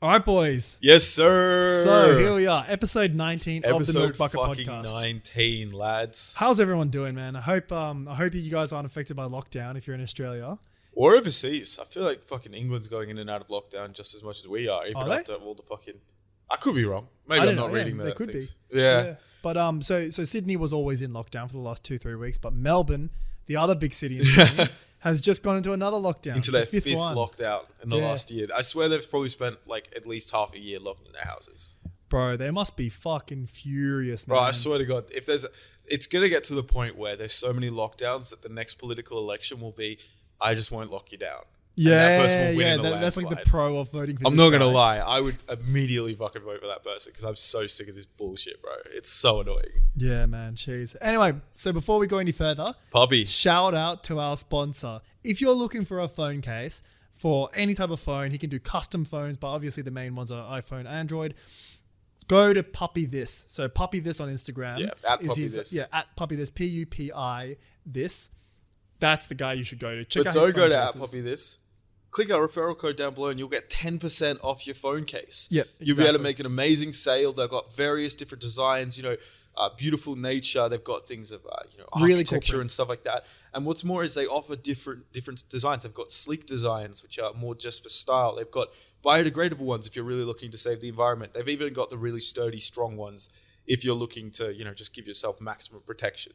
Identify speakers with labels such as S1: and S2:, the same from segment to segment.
S1: All right, boys.
S2: Yes, sir.
S1: So here we are, episode 19 of the Milk Bucket
S2: fucking
S1: Podcast.
S2: 19, lads.
S1: How's everyone doing, man? I hope you guys aren't affected by lockdown if you're in Australia.
S2: Or overseas. I feel like fucking England's going in and out of lockdown just as much as we are. Even after all the fucking... I could be wrong. Maybe I'm not reading that.
S1: They could
S2: things.
S1: be.
S2: Yeah.
S1: But so Sydney was always in lockdown for the last 2-3 weeks, but Melbourne, the other big city in Sydney, has just gone into another lockdown.
S2: Into their fifth
S1: one.
S2: lockdown in the last year. I swear they've probably spent like at least half a year locked in their houses.
S1: Bro, they must be fucking furious, man.
S2: Bro, I swear to God, if there's it's going to get to the point where there's so many lockdowns that the next political election will be, I just won't lock you down.
S1: That's like the pro of voting for
S2: I'm not going to lie. I would immediately fucking vote for that person because I'm so sick of this bullshit, bro. It's so annoying.
S1: Yeah, man. Jeez. Anyway, so before we go any further,
S2: Puppy,
S1: shout out to our sponsor. If you're looking for a phone case for any type of phone, he can do custom phones, but obviously the main ones are iPhone, Android. Go to Puppy This. So Puppy This on Instagram.
S2: Yeah, at Puppy This.
S1: Yeah, at Puppy This. PUPI This. That's the guy you should go to. Check
S2: but
S1: out his
S2: don't go to
S1: cases.
S2: at Puppy This. Click our referral code down below and you'll get 10% off your phone case.
S1: Yeah, exactly.
S2: You'll be able to make an amazing sale. They've got various different designs, beautiful nature. They've got things of,
S1: really
S2: architecture
S1: cool
S2: and stuff like that. And what's more is they offer different designs. They've got sleek designs, which are more just for style. They've got biodegradable ones if you're really looking to save the environment. They've even got the really sturdy, strong ones if you're looking to, just give yourself maximum protection.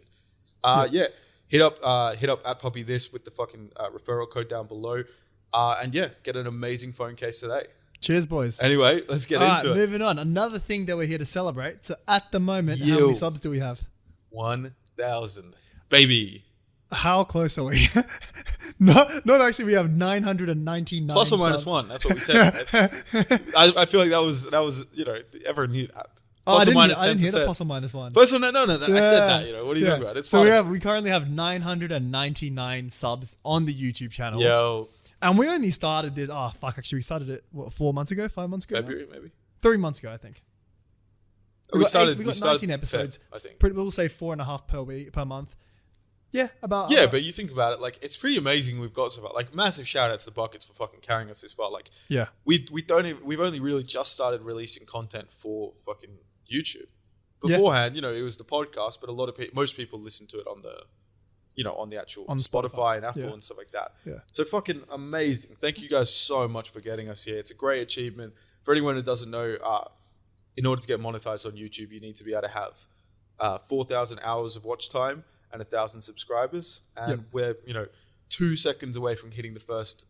S2: Hit up at Puppy This with the fucking referral code down below. Get an amazing phone case today.
S1: Cheers, boys.
S2: Anyway, let's get into it.
S1: Moving on. Another thing that we're here to celebrate. So at the moment, how many subs do we have?
S2: 1,000. Baby.
S1: How close are we? Not actually, we have 999
S2: Plus or minus
S1: subs.
S2: 1. That's what we said. I feel like that was everyone knew that.
S1: I
S2: Plus or minus 10%.
S1: didn't hear the plus or minus 1.
S2: Plus or no, I said that. What are you talking about? It's
S1: so
S2: fine.
S1: we currently have 999 subs on the YouTube channel.
S2: Yo.
S1: And we only started this. Actually, we started it 4 months ago, 5 months ago.
S2: February, maybe
S1: 3 months ago, I think. We got 19 episodes.
S2: I think.
S1: We'll say 4.5 per month. Yeah, about.
S2: Yeah, but you think about it, like it's pretty amazing. We've got so far. Like massive shout out to the Buckets for fucking carrying us this far. Like we've only really just started releasing content for fucking YouTube. Beforehand, it was the podcast, but most people listen to it on the. On the actual Spotify and Apple and stuff like that. Yeah. So fucking amazing. Thank you guys so much for getting us here. It's a great achievement. For anyone who doesn't know, in order to get monetized on YouTube, you need to be able to have 4,000 hours of watch time and 1,000 subscribers. And we're, 2 seconds away from hitting the first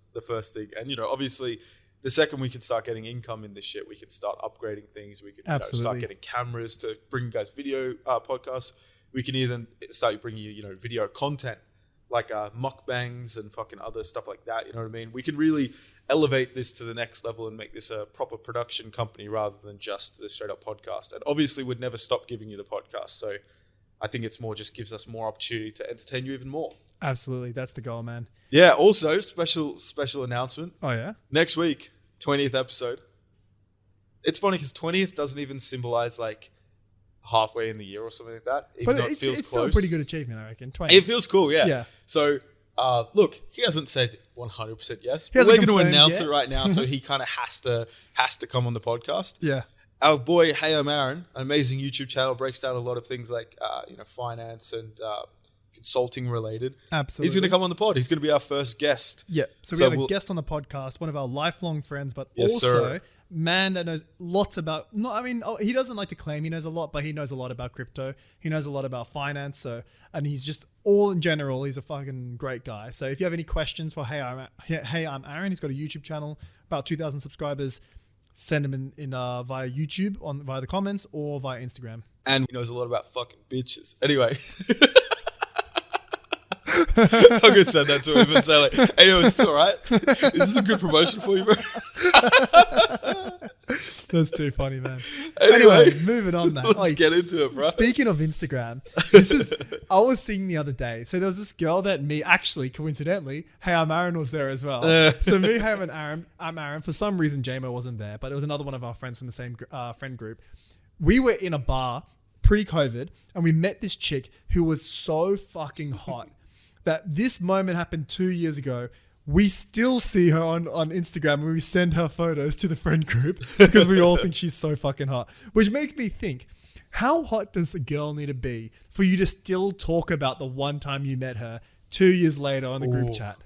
S2: thing. And, obviously, the second we can start getting income in this shit, we can start upgrading things. We can start getting cameras to bring you guys video podcasts. We can even start bringing you, video content like mukbangs and fucking other stuff like that. You know what I mean? We can really elevate this to the next level and make this a proper production company rather than just the straight up podcast. And obviously, we'd never stop giving you the podcast. So I think it's more just gives us more opportunity to entertain you even more.
S1: Absolutely. That's the goal, man.
S2: Yeah. Also, special announcement.
S1: Oh, yeah?
S2: Next week, 20th episode. It's funny because 20th doesn't even symbolize like halfway in the year or something like that.
S1: But it's still a pretty good achievement, I reckon. 20.
S2: It feels cool, yeah. So, look, he hasn't said 100% yes. But we're going to announce it right now, so he kind of has to come on the podcast.
S1: Yeah.
S2: Our boy, Hey, I'm Aaron, an amazing YouTube channel, breaks down a lot of things like, finance and consulting related.
S1: Absolutely.
S2: He's going to come on the pod. He's going to be our first guest.
S1: Yeah. So we have a guest on the podcast, one of our lifelong friends, but also man that knows lots about, he doesn't like to claim he knows a lot, but he knows a lot about crypto. He knows a lot about finance. And he's just all in general, he's a fucking great guy. So if you have any questions for Hey, I'm Aaron, he's got a YouTube channel, about 2,000 subscribers. Send him in via YouTube via the comments or via Instagram.
S2: And he knows a lot about fucking bitches. Anyway. I'm going to send that to him and say like, hey, it's all right. Is this a good promotion for you, bro?
S1: That's too funny, man.
S2: Anyway,
S1: moving on, man.
S2: Let's get into it, bro.
S1: Speaking of Instagram, I was seeing the other day. So there was this girl that coincidentally, Hey, I'm Aaron was there as well. So me, Hey, I'm Aaron. For some reason, Jamo wasn't there, but it was another one of our friends from the same friend group. We were in a bar pre-COVID and we met this chick who was so fucking hot that this moment happened 2 years ago we still see her on Instagram and we send her photos to the friend group because we all think she's so fucking hot. Which makes me think, how hot does a girl need to be for you to still talk about the one time you met her 2 years later on the group chat?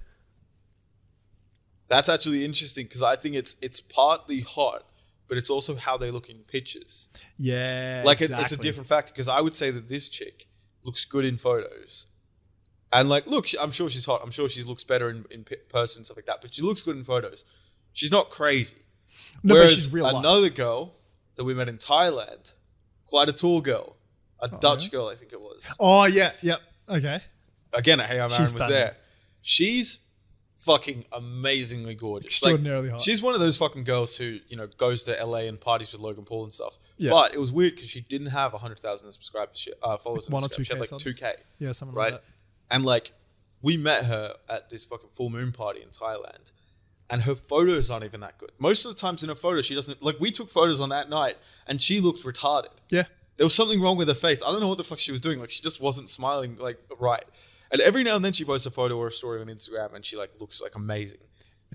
S2: That's actually interesting because I think it's partly hot, but it's also how they look in pictures.
S1: Yeah,
S2: like
S1: exactly.
S2: It's a different factor because I would say that this chick looks good in photos. And like, look, I'm sure she's hot. I'm sure she looks better in person and stuff like that. But she looks good in photos. She's not crazy.
S1: No,
S2: Whereas
S1: but she's real
S2: another
S1: life.
S2: girl that we met in Thailand, quite a tall girl, a Dutch girl, I think it was.
S1: Oh, yeah. Yep. Okay.
S2: Again, Hey Marin was
S1: stunning.
S2: there. She's fucking amazingly gorgeous.
S1: Extraordinarily hot.
S2: She's one of those fucking girls who, goes to LA and parties with Logan Paul and stuff.
S1: Yeah.
S2: But it was weird because she didn't have 100,000 subscribers, followers on
S1: 1 or
S2: Instagram. She had
S1: 2K
S2: like
S1: subs.
S2: 2K.
S1: Yeah, something
S2: right?
S1: like that.
S2: And like, we met her at this fucking full moon party in Thailand, and her photos aren't even that good. Most of the times in her photos, she doesn't like. We took photos on that night, and she looked retarded.
S1: Yeah,
S2: there was something wrong with her face. I don't know what the fuck she was doing. Like, she just wasn't smiling like right. And every now and then, she posts a photo or a story on Instagram, and she like looks like amazing.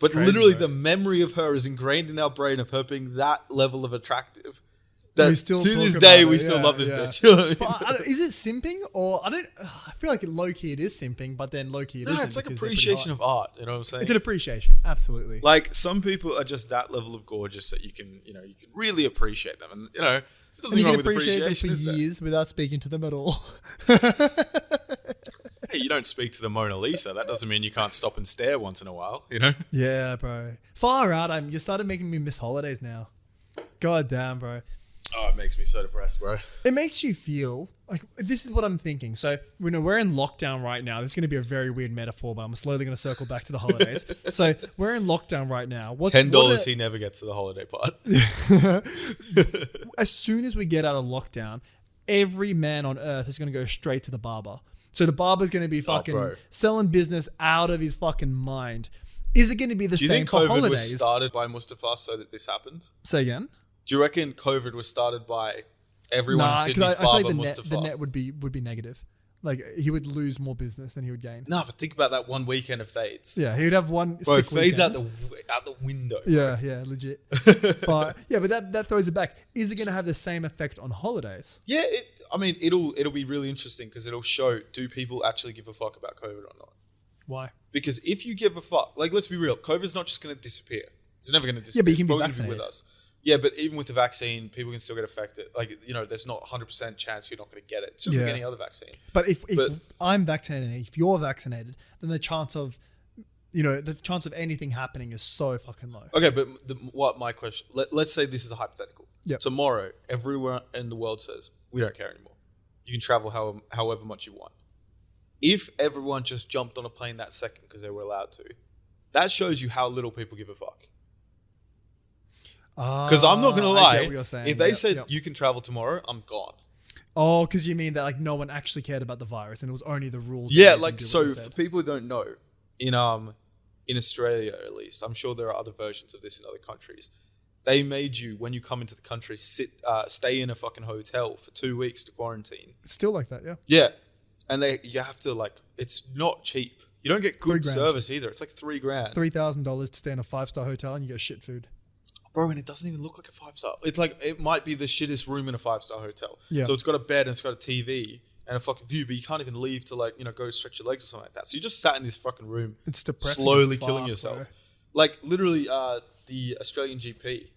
S2: But
S1: crazy,
S2: literally,
S1: right?
S2: the memory of her is ingrained in our brain of her being that level of attractive. That
S1: we still
S2: to
S1: talk
S2: this
S1: about
S2: day,
S1: it.
S2: we still love this
S1: yeah.
S2: bitch. You know what I mean?
S1: But is it simping or I feel like low key it is simping, but then low key it
S2: No,
S1: isn't.
S2: it's like
S1: because they're pretty
S2: appreciation
S1: hot.
S2: of art. You know what I'm saying?
S1: It's an appreciation, absolutely.
S2: Like, some people are just that level of gorgeous that you can really appreciate them. And, there's
S1: And
S2: nothing
S1: you
S2: wrong
S1: can
S2: with
S1: appreciate them
S2: appreciation,
S1: for
S2: is there?
S1: years without speaking to them at all.
S2: Hey, you don't speak to the Mona Lisa. That doesn't mean you can't stop and stare once in a while, you know?
S1: Yeah, bro. Far out. You started making me miss holidays now. God damn, bro.
S2: Oh, it makes me so depressed, bro.
S1: It makes you feel like this is what I'm thinking. So, we're in lockdown right now. This is going to be a very weird metaphor, but I'm slowly going to circle back to the holidays. So, we're in lockdown right now.
S2: $10, he never gets to the holiday part.
S1: As soon as we get out of lockdown, every man on earth is going to go straight to the barber. So, the barber's going to be fucking selling business out of his fucking mind. Is it going to be the same for holidays?
S2: Do you think COVID was started by Mustafa so that this happened?
S1: Say again?
S2: Do you reckon COVID was started by everyone in Sydney's
S1: I
S2: barber
S1: feel like
S2: Mustafa?
S1: the net would be negative. Like, he would lose more business than he would gain.
S2: No, but think about that one weekend of fades.
S1: Yeah, he would have one
S2: Bro,
S1: sick
S2: fades
S1: weekend.
S2: out the window.
S1: Yeah, legit. Fine. Yeah, but that throws it back. Is it going to have the same effect on holidays?
S2: Yeah, it'll be really interesting because it'll show, do people actually give a fuck about COVID or not?
S1: Why?
S2: Because if you give a fuck, like, let's be real, COVID's not just going to disappear. It's never going to disappear.
S1: Yeah, but you can be
S2: It's
S1: vaccinated.
S2: with us. Yeah, but even with the vaccine, people can still get affected. Like, there's not 100% chance you're not going to get it. It's just like any other vaccine.
S1: But if I'm vaccinated, and if you're vaccinated, then the chance of anything happening is so fucking low.
S2: Okay, but what my question? Let's say this is a hypothetical.
S1: Yep.
S2: Tomorrow, everyone in the world says we don't care anymore. You can travel however much you want. If everyone just jumped on a plane that second because they were allowed to, that shows you how little people give a fuck. Because I'm not going to lie,
S1: I get what you're saying.
S2: if they said you can travel tomorrow, I'm gone.
S1: Oh, because you mean that like no one actually cared about the virus and it was only the rules.
S2: Yeah, like, so for people who don't know, in Australia at least, I'm sure there are other versions of this in other countries. They made you, when you come into the country, stay in a fucking hotel for 2 weeks to quarantine.
S1: It's still like that, yeah.
S2: Yeah, and you have to, like, it's not cheap. You don't get good service either. It's like $3,000.
S1: $3,000 to stay in a 5-star hotel and you get shit food.
S2: Bro, and it doesn't even look like a 5-star. It's like, it might be the shittest room in a 5-star hotel.
S1: Yeah.
S2: So it's got a bed and it's got a TV and a fucking view, but you can't even leave to, like, go stretch your legs or something like that. So you just sat in this fucking room.
S1: It's depressing.
S2: Slowly killing yourself.
S1: Bro.
S2: Like, literally, the Australian GP,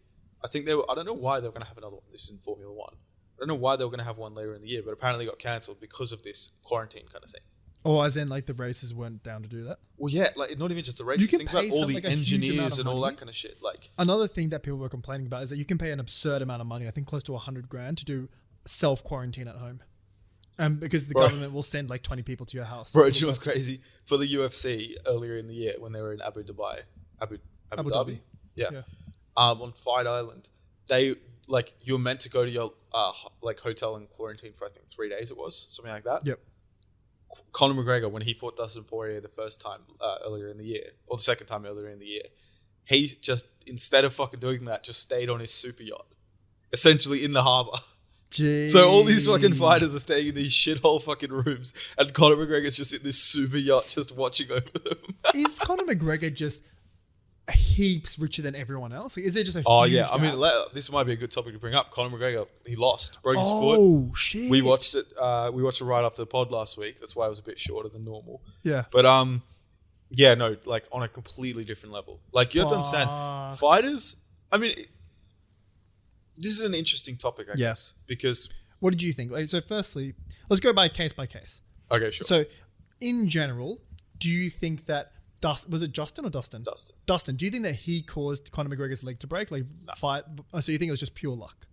S2: I think I don't know why they were going to have another one. This is in Formula 1. I don't know why they were going to have one later in the year, but apparently got cancelled because of this quarantine kind of thing.
S1: Or as in, like, the races weren't down to do that?
S2: Well, yeah, like, not even just the races. Think about all the engineers and all that kind of shit. Like,
S1: another thing that people were complaining about is that you can pay an absurd amount of money, I think close to $100,000, to do self-quarantine at home. Because the government will send like 20 people to your house.
S2: Bro, do you know what's crazy? For the UFC earlier in the year when they were in Abu Dhabi. Yeah. On Fight Island, they, like, you were meant to go to your like hotel and quarantine for I think 3 days it was, something like that.
S1: Yep.
S2: Conor McGregor, when he fought Dustin Poirier the first time earlier in the year, or the second time earlier in the year, he just, instead of fucking doing that, just stayed on his super yacht, essentially in the harbour.
S1: Jeez.
S2: So all these fucking fighters are staying in these shithole fucking rooms, and Conor McGregor's just in this super yacht just watching over them.
S1: Is Conor McGregor just heaps richer than everyone else? Is it just a huge gap?
S2: I mean, this might be a good topic to bring up. Conor McGregor, he lost, broke his foot.
S1: Oh shit!
S2: We watched it. We watched it right after the pod last week. That's why it was a bit shorter than normal.
S1: Yeah,
S2: but yeah, no, like on a completely different level. Like you have to understand, fighters. I mean, this is an interesting topic, I guess, because
S1: what did you think? So, firstly, let's go by case.
S2: Okay, sure.
S1: So, in general, do you think that was it Justin or Dustin? Dustin. Do you think that he caused Conor McGregor's leg to break? Like fight. So you think it was just pure luck?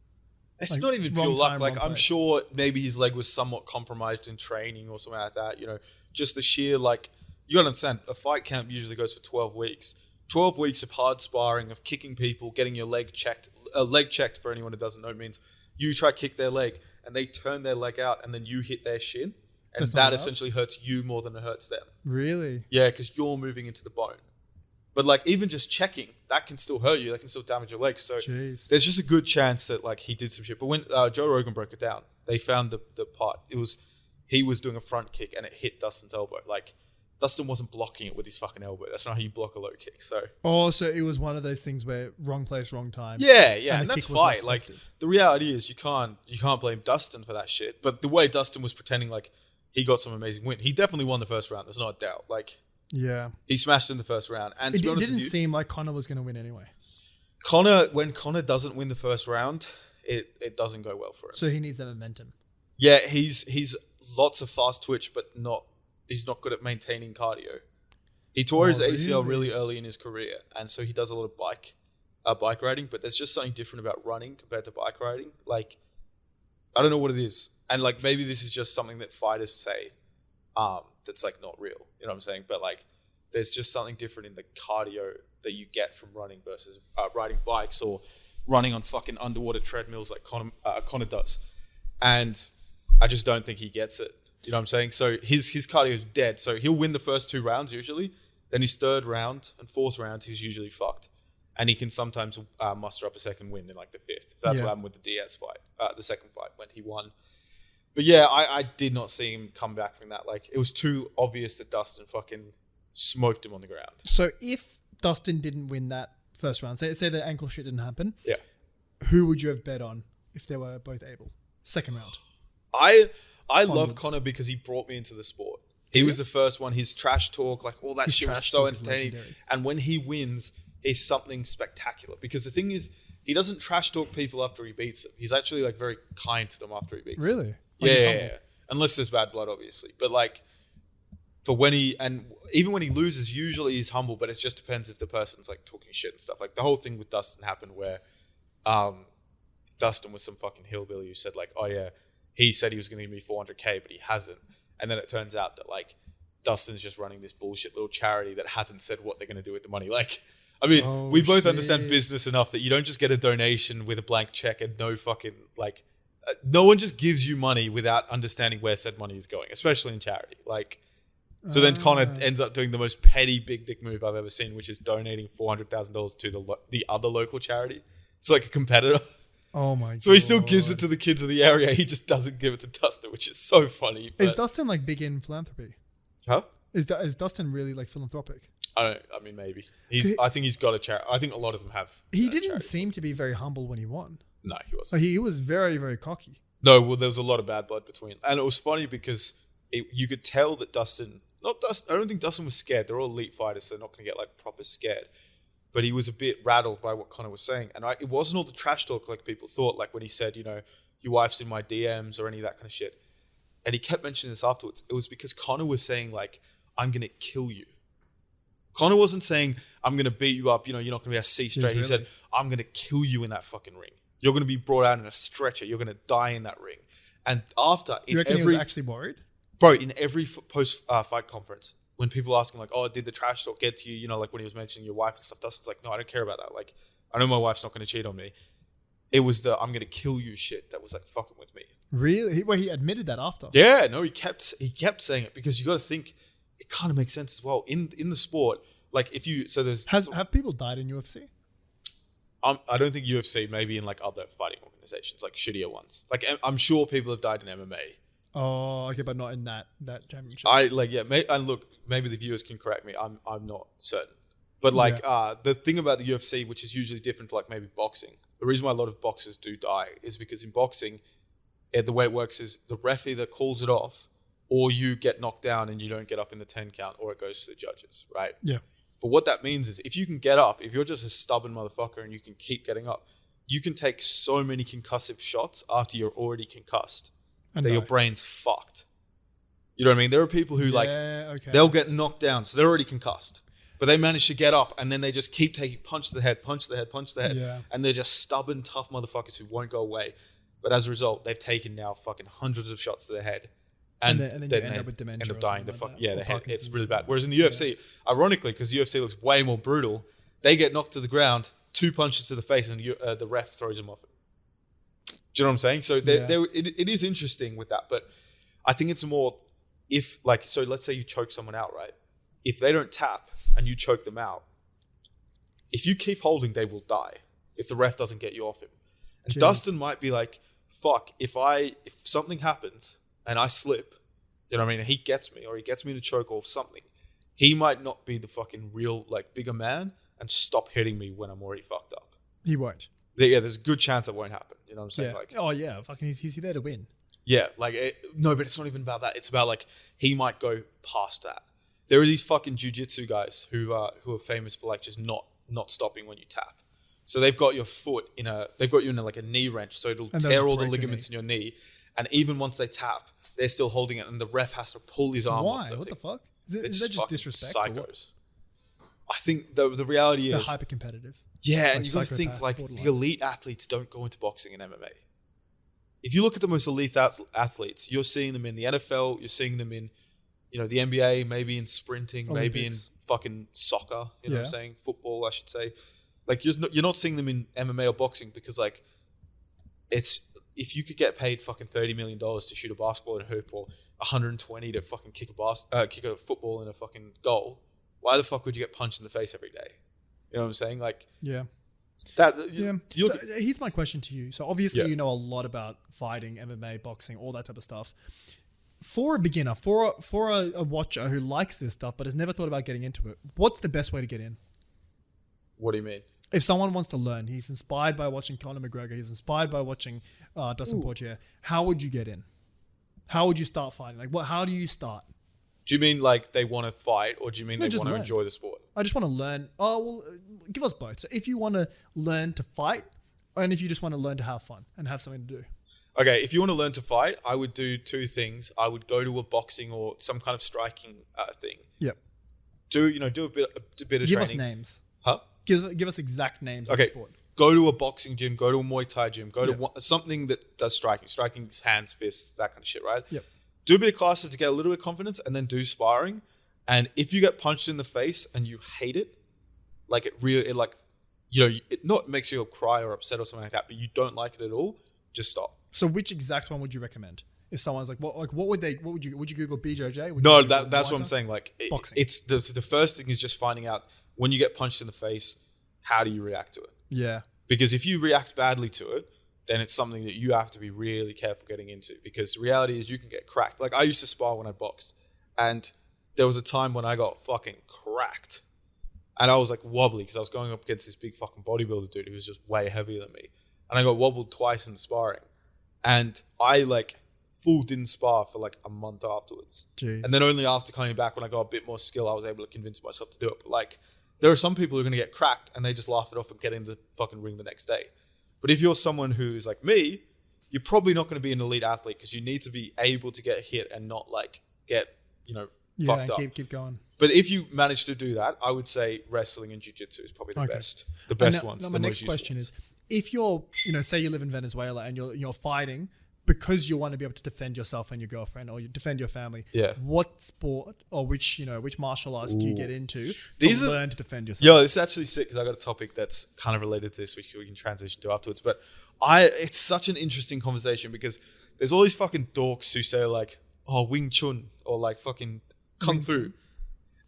S2: It's not even pure luck. Like I'm sure maybe his leg was somewhat compromised in training or something like that. You know, just the sheer like you gotta understand. A fight camp usually goes for 12 weeks. 12 weeks of hard sparring, of kicking people, getting your leg checked. A leg checked, for anyone who doesn't know, means you try to kick their leg and they turn their leg out and then you hit their shin. And that essentially hurts you more than it hurts them.
S1: Really?
S2: Yeah, because you're moving into the bone. But like even just checking, that can still hurt you. That can still damage your legs. So there's just a good chance that like he did some shit. But when Joe Rogan broke it down, they found the part. He was doing a front kick and it hit Dustin's elbow. Like Dustin wasn't blocking it with his fucking elbow. That's not how you block a low kick. So
S1: so it was one of those things where wrong place, wrong time.
S2: Yeah, and that's fine. Like the reality is you can't blame Dustin for that shit. But the way Dustin was pretending like he got some amazing win, he definitely won the first round. There's no doubt. Like he smashed in the first round. And to be honest, it didn't
S1: seem like Conor was going to win anyway.
S2: When Conor doesn't win the first round, it doesn't go well for him.
S1: So he needs that momentum.
S2: Yeah, he's lots of fast twitch, but he's not good at maintaining cardio. He tore his ACL really early in his career, and so he does a lot of bike riding, but there's just something different about running compared to bike riding. Like, I don't know what it is. And like, maybe this is just something that fighters say that's like not real. You know what I'm saying? But like, there's just something different in the cardio that you get from running versus riding bikes or running on fucking underwater treadmills like Conor does. And I just don't think he gets it. You know what I'm saying? So his cardio is dead. So he'll win the first 2 rounds usually. Then his third round and fourth round, he's usually fucked. And he can sometimes muster up a second win in like the fifth. So that's what happened with the Diaz fight, the second fight when he won. But yeah, I did not see him come back from that. Like it was too obvious that Dustin fucking smoked him on the ground.
S1: So if Dustin didn't win that first round, say the ankle shit didn't happen.
S2: Yeah.
S1: Who would you have bet on if they were both able? Second round.
S2: I love Conor because he brought me into the sport. He was the first one. His trash talk, like all that shit was so entertaining. And when he wins, it's something spectacular. Because the thing is, he doesn't trash talk people after he beats them. He's actually like very kind to them after he beats them.
S1: Really?
S2: Yeah. Unless there's bad blood, obviously. But when even when he loses, usually he's humble, but it just depends if the person's like talking shit and stuff. Like the whole thing with Dustin happened where Dustin was some fucking hillbilly who said like, oh yeah, he said he was going to give me $400K, but he hasn't. And then it turns out that like Dustin's just running this bullshit little charity that hasn't said what they're going to do with the money. Like, I mean, we both understand business enough that you don't just get a donation with a blank check and no fucking like, no one just gives you money without understanding where said money is going, especially in charity. Like, so then Conor ends up doing the most petty big dick move I've ever seen, which is donating $400,000 to the other local charity. It's like a competitor.
S1: Oh my god.
S2: So he still gives it to the kids of the area. He just doesn't give it to Dustin, which is so funny.
S1: Is Dustin like big in philanthropy?
S2: Huh?
S1: Is Dustin really like philanthropic?
S2: I mean, maybe. I think he's got a charity. I think a lot of them have.
S1: He didn't seem to be very humble when he won.
S2: No, he wasn't.
S1: Like, he was very, very cocky.
S2: No, well, there was a lot of bad blood between. And it was funny because you could tell that Dustin... I don't think Dustin was scared. They're all elite fighters, so they're not going to get like proper scared. But he was a bit rattled by what Conor was saying. And it wasn't all the trash talk like people thought, like when he said, you know, your wife's in my DMs or any of that kind of shit. And he kept mentioning this afterwards. It was because Conor was saying, like, I'm going to kill you. Conor wasn't saying, I'm going to beat you up, you know, you're not going to be able to see straight. He said, I'm going to kill you in that fucking ring. You're going to be brought out in a stretcher. You're going to die in that ring. And after...
S1: You reckon he was actually worried?
S2: Bro, in every post-fight conference, when people ask him, like, oh, did the trash talk get to you? You know, like when he was mentioning your wife and stuff, Dustin's like, no, I don't care about that. Like, I know my wife's not going to cheat on me. It was the I'm going to kill you shit that was like fucking with me.
S1: Really? Well, he admitted that after.
S2: Yeah, no, he kept saying it because you got to think it kind of makes sense as well in the sport. Like if you have people died in UFC? I don't think UFC, maybe in like other fighting organizations, like shittier ones. Like I'm sure people have died in MMA.
S1: Oh, okay, but not in that championship.
S2: And look, maybe the viewers can correct me. I'm not certain. But like the thing about the UFC, which is usually different to like maybe boxing, the reason why a lot of boxers do die is because in boxing, the way it works is the ref either calls it off, or you get knocked down and you don't get up in the 10 count, or it goes to the judges, right?
S1: Yeah.
S2: But what that means is if you can get up, if you're just a stubborn motherfucker and you can keep getting up, you can take so many concussive shots after you're already concussed and that your brain's fucked. You know what I mean? There are people who they'll get knocked down, so they're already concussed, but they manage to get up and then they just keep taking punch to the head, and they're just stubborn, tough motherfuckers who won't go away. But as a result, they've taken now fucking hundreds of shots to their head. And then you end up with dementia. End up dying. The head. It's really bad. Whereas in the UFC, ironically, because the UFC looks way more brutal, they get knocked to the ground, 2 punches to the face, and the ref throws them off. Do you know what I'm saying? So it is interesting with that. But I think it's more so let's say you choke someone out, right? If they don't tap and you choke them out, if you keep holding, they will die if the ref doesn't get you off him. And Dustin might be like, fuck, if something happens and I slip, you know what I mean, and he gets me, or he gets me to choke or something, he might not be the fucking real, like, bigger man and stop hitting me when I'm already fucked up.
S1: He won't.
S2: Yeah, there's a good chance that won't happen. You know what I'm saying?
S1: Yeah.
S2: Like,
S1: oh, yeah. Fucking he's there to win.
S2: Yeah. No, but it's not even about that. It's about, like, he might go past that. There are these fucking jiu-jitsu guys who are famous for, like, just not stopping when you tap. So they've got your foot they've got you in like a knee wrench, so it'll tear all the ligaments in your knee. And even once they tap, they're still holding it, and the ref has to pull his arm off.
S1: Why? What the fuck? Is that just disrespect?
S2: Psychos. I think the reality is
S1: they're hyper competitive.
S2: Yeah, like, and you got to think like the elite athletes don't go into boxing and MMA. If you look at the most elite athletes, you're seeing them in the NFL, you're seeing them in, the NBA, maybe in sprinting, Olympics. Maybe in fucking soccer. You know what I'm saying? Football, I should say. Like you're not seeing them in MMA or boxing because like if you could get paid fucking $30 million to shoot a basketball in a hoop or 120 to fucking kick a football in a fucking goal, why the fuck would you get punched in the face every day? You know what I'm saying? Like
S1: here's my question to you. So obviously you know a lot about fighting, MMA, boxing, all that type of stuff. For a beginner, for a watcher who likes this stuff but has never thought about getting into it, what's the best way to get in?
S2: What do you mean?
S1: If someone wants to learn, he's inspired by watching Conor McGregor, he's inspired by watching Dustin Poirier, how would you get in? How would you start fighting? Like, how do you start?
S2: Do you mean like they want to fight, or do you mean they want to enjoy the sport?
S1: I just want to learn. Oh, well, give us both. So if you want to learn to fight, and if you just want to learn to have fun and have something to do.
S2: Okay, if you want to learn to fight, I would do 2 things. I would go to a boxing or some kind of striking thing.
S1: Yep.
S2: Do a bit of training.
S1: Give us names.
S2: Huh?
S1: Give us exact names of the sport.
S2: Go to a boxing gym, go to a Muay Thai gym, go to something that does striking. Striking is hands, fists, that kind of shit, right?
S1: Yep.
S2: Do a bit of classes to get a little bit of confidence and then do sparring. And if you get punched in the face and you hate it, like it makes you cry or upset or something like that, but you don't like it at all, just stop.
S1: So which exact one would you recommend? If someone's like, what would you Google BJJ?
S2: No, that's what I'm saying. Like boxing. It's the first thing is just finding out when you get punched in the face, how do you react to it?
S1: Yeah.
S2: Because if you react badly to it, then it's something that you have to be really careful getting into, because the reality is you can get cracked. Like I used to spar when I boxed, and there was a time when I got fucking cracked and I was like wobbly because I was going up against this big fucking bodybuilder dude who was just way heavier than me. And I got wobbled twice in the sparring, and I didn't spar for like a month afterwards.
S1: Jeez.
S2: And then only after coming back when I got a bit more skill, I was able to convince myself to do it. But like, there are some people who are going to get cracked and they just laugh it off and get in the fucking ring the next day. But if you're someone who's like me, you're probably not going to be an elite athlete because you need to be able to get hit and not like get, fucked up.
S1: Keep going.
S2: But if you manage to do that, I would say wrestling and jiu-jitsu is probably the best ones.
S1: Now my next question is, if you're, say you live in Venezuela and you're fighting because you want to be able to defend yourself and your girlfriend, or you defend your family.
S2: Yeah.
S1: What sport or which martial arts do you get into learn to defend yourself?
S2: Yo, this is actually sick because I got a topic that's kind of related to this, which we can transition to afterwards. But it's such an interesting conversation because there's all these fucking dorks who say like, oh, Wing Chun or like fucking Kung Fu.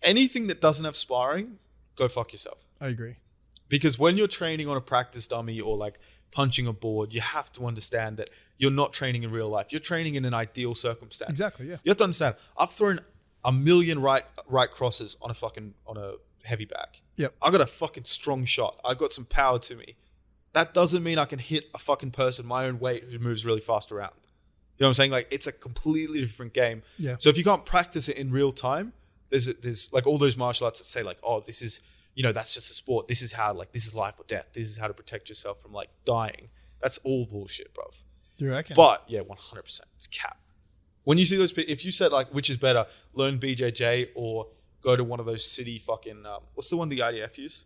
S2: Anything that doesn't have sparring, go fuck yourself.
S1: I agree.
S2: Because when you're training on a practice dummy or like punching a board, you have to understand that you're not training in real life. You're training in an ideal circumstance.
S1: Exactly, yeah.
S2: You have to understand, I've thrown a million right crosses on a heavy back.
S1: Yep.
S2: I got a fucking strong shot. I got some power to me. That doesn't mean I can hit a fucking person my own weight who moves really fast around. You know what I'm saying? Like, it's a completely different game.
S1: Yeah.
S2: So if you can't practice it in real time, there's like all those martial arts that say like, oh, this is, you know, that's just a sport. This is how, like, this is life or death. This is how to protect yourself from like dying. That's all bullshit, bruv.
S1: You reckon?
S2: But yeah, 100%. It's cap. When you see those people, if you said like, which is better, learn BJJ or go to one of those city fucking, what's the one the IDF use?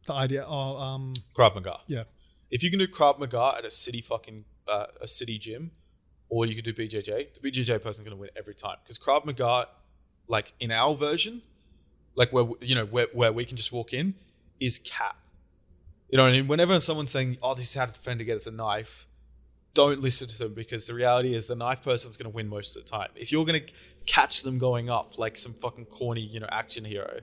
S1: The idea,
S2: Krav Maga.
S1: Yeah.
S2: If you can do Krav Maga at a city fucking, a city gym, or you can do BJJ, the BJJ person's going to win every time. Because Krav Maga, like in our version, like where, you know, where we can just walk in, is cap. You know what I mean? Whenever someone's saying, oh, this is how to defend against a knife, don't listen to them, because the reality is the knife person's going to win most of the time. If you're going to catch them going up like some fucking corny, you know, action hero,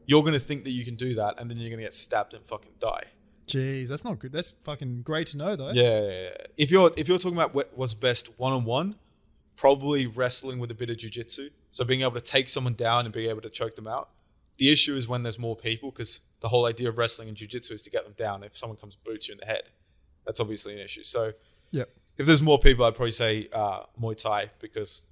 S2: you're going to think that you can do that, and then you're going to get stabbed and fucking die.
S1: Jeez, that's not good. That's fucking great to know, though.
S2: Yeah. If you're talking about what's best one-on-one, probably wrestling with a bit of jiu-jitsu. So being able to take someone down and being able to choke them out. The issue is when there's more people, because the whole idea of wrestling and jiu-jitsu is to get them down. If someone comes and boots you in the head, that's obviously an issue. So
S1: yep.
S2: If there's more people, I'd probably say Muay Thai, because...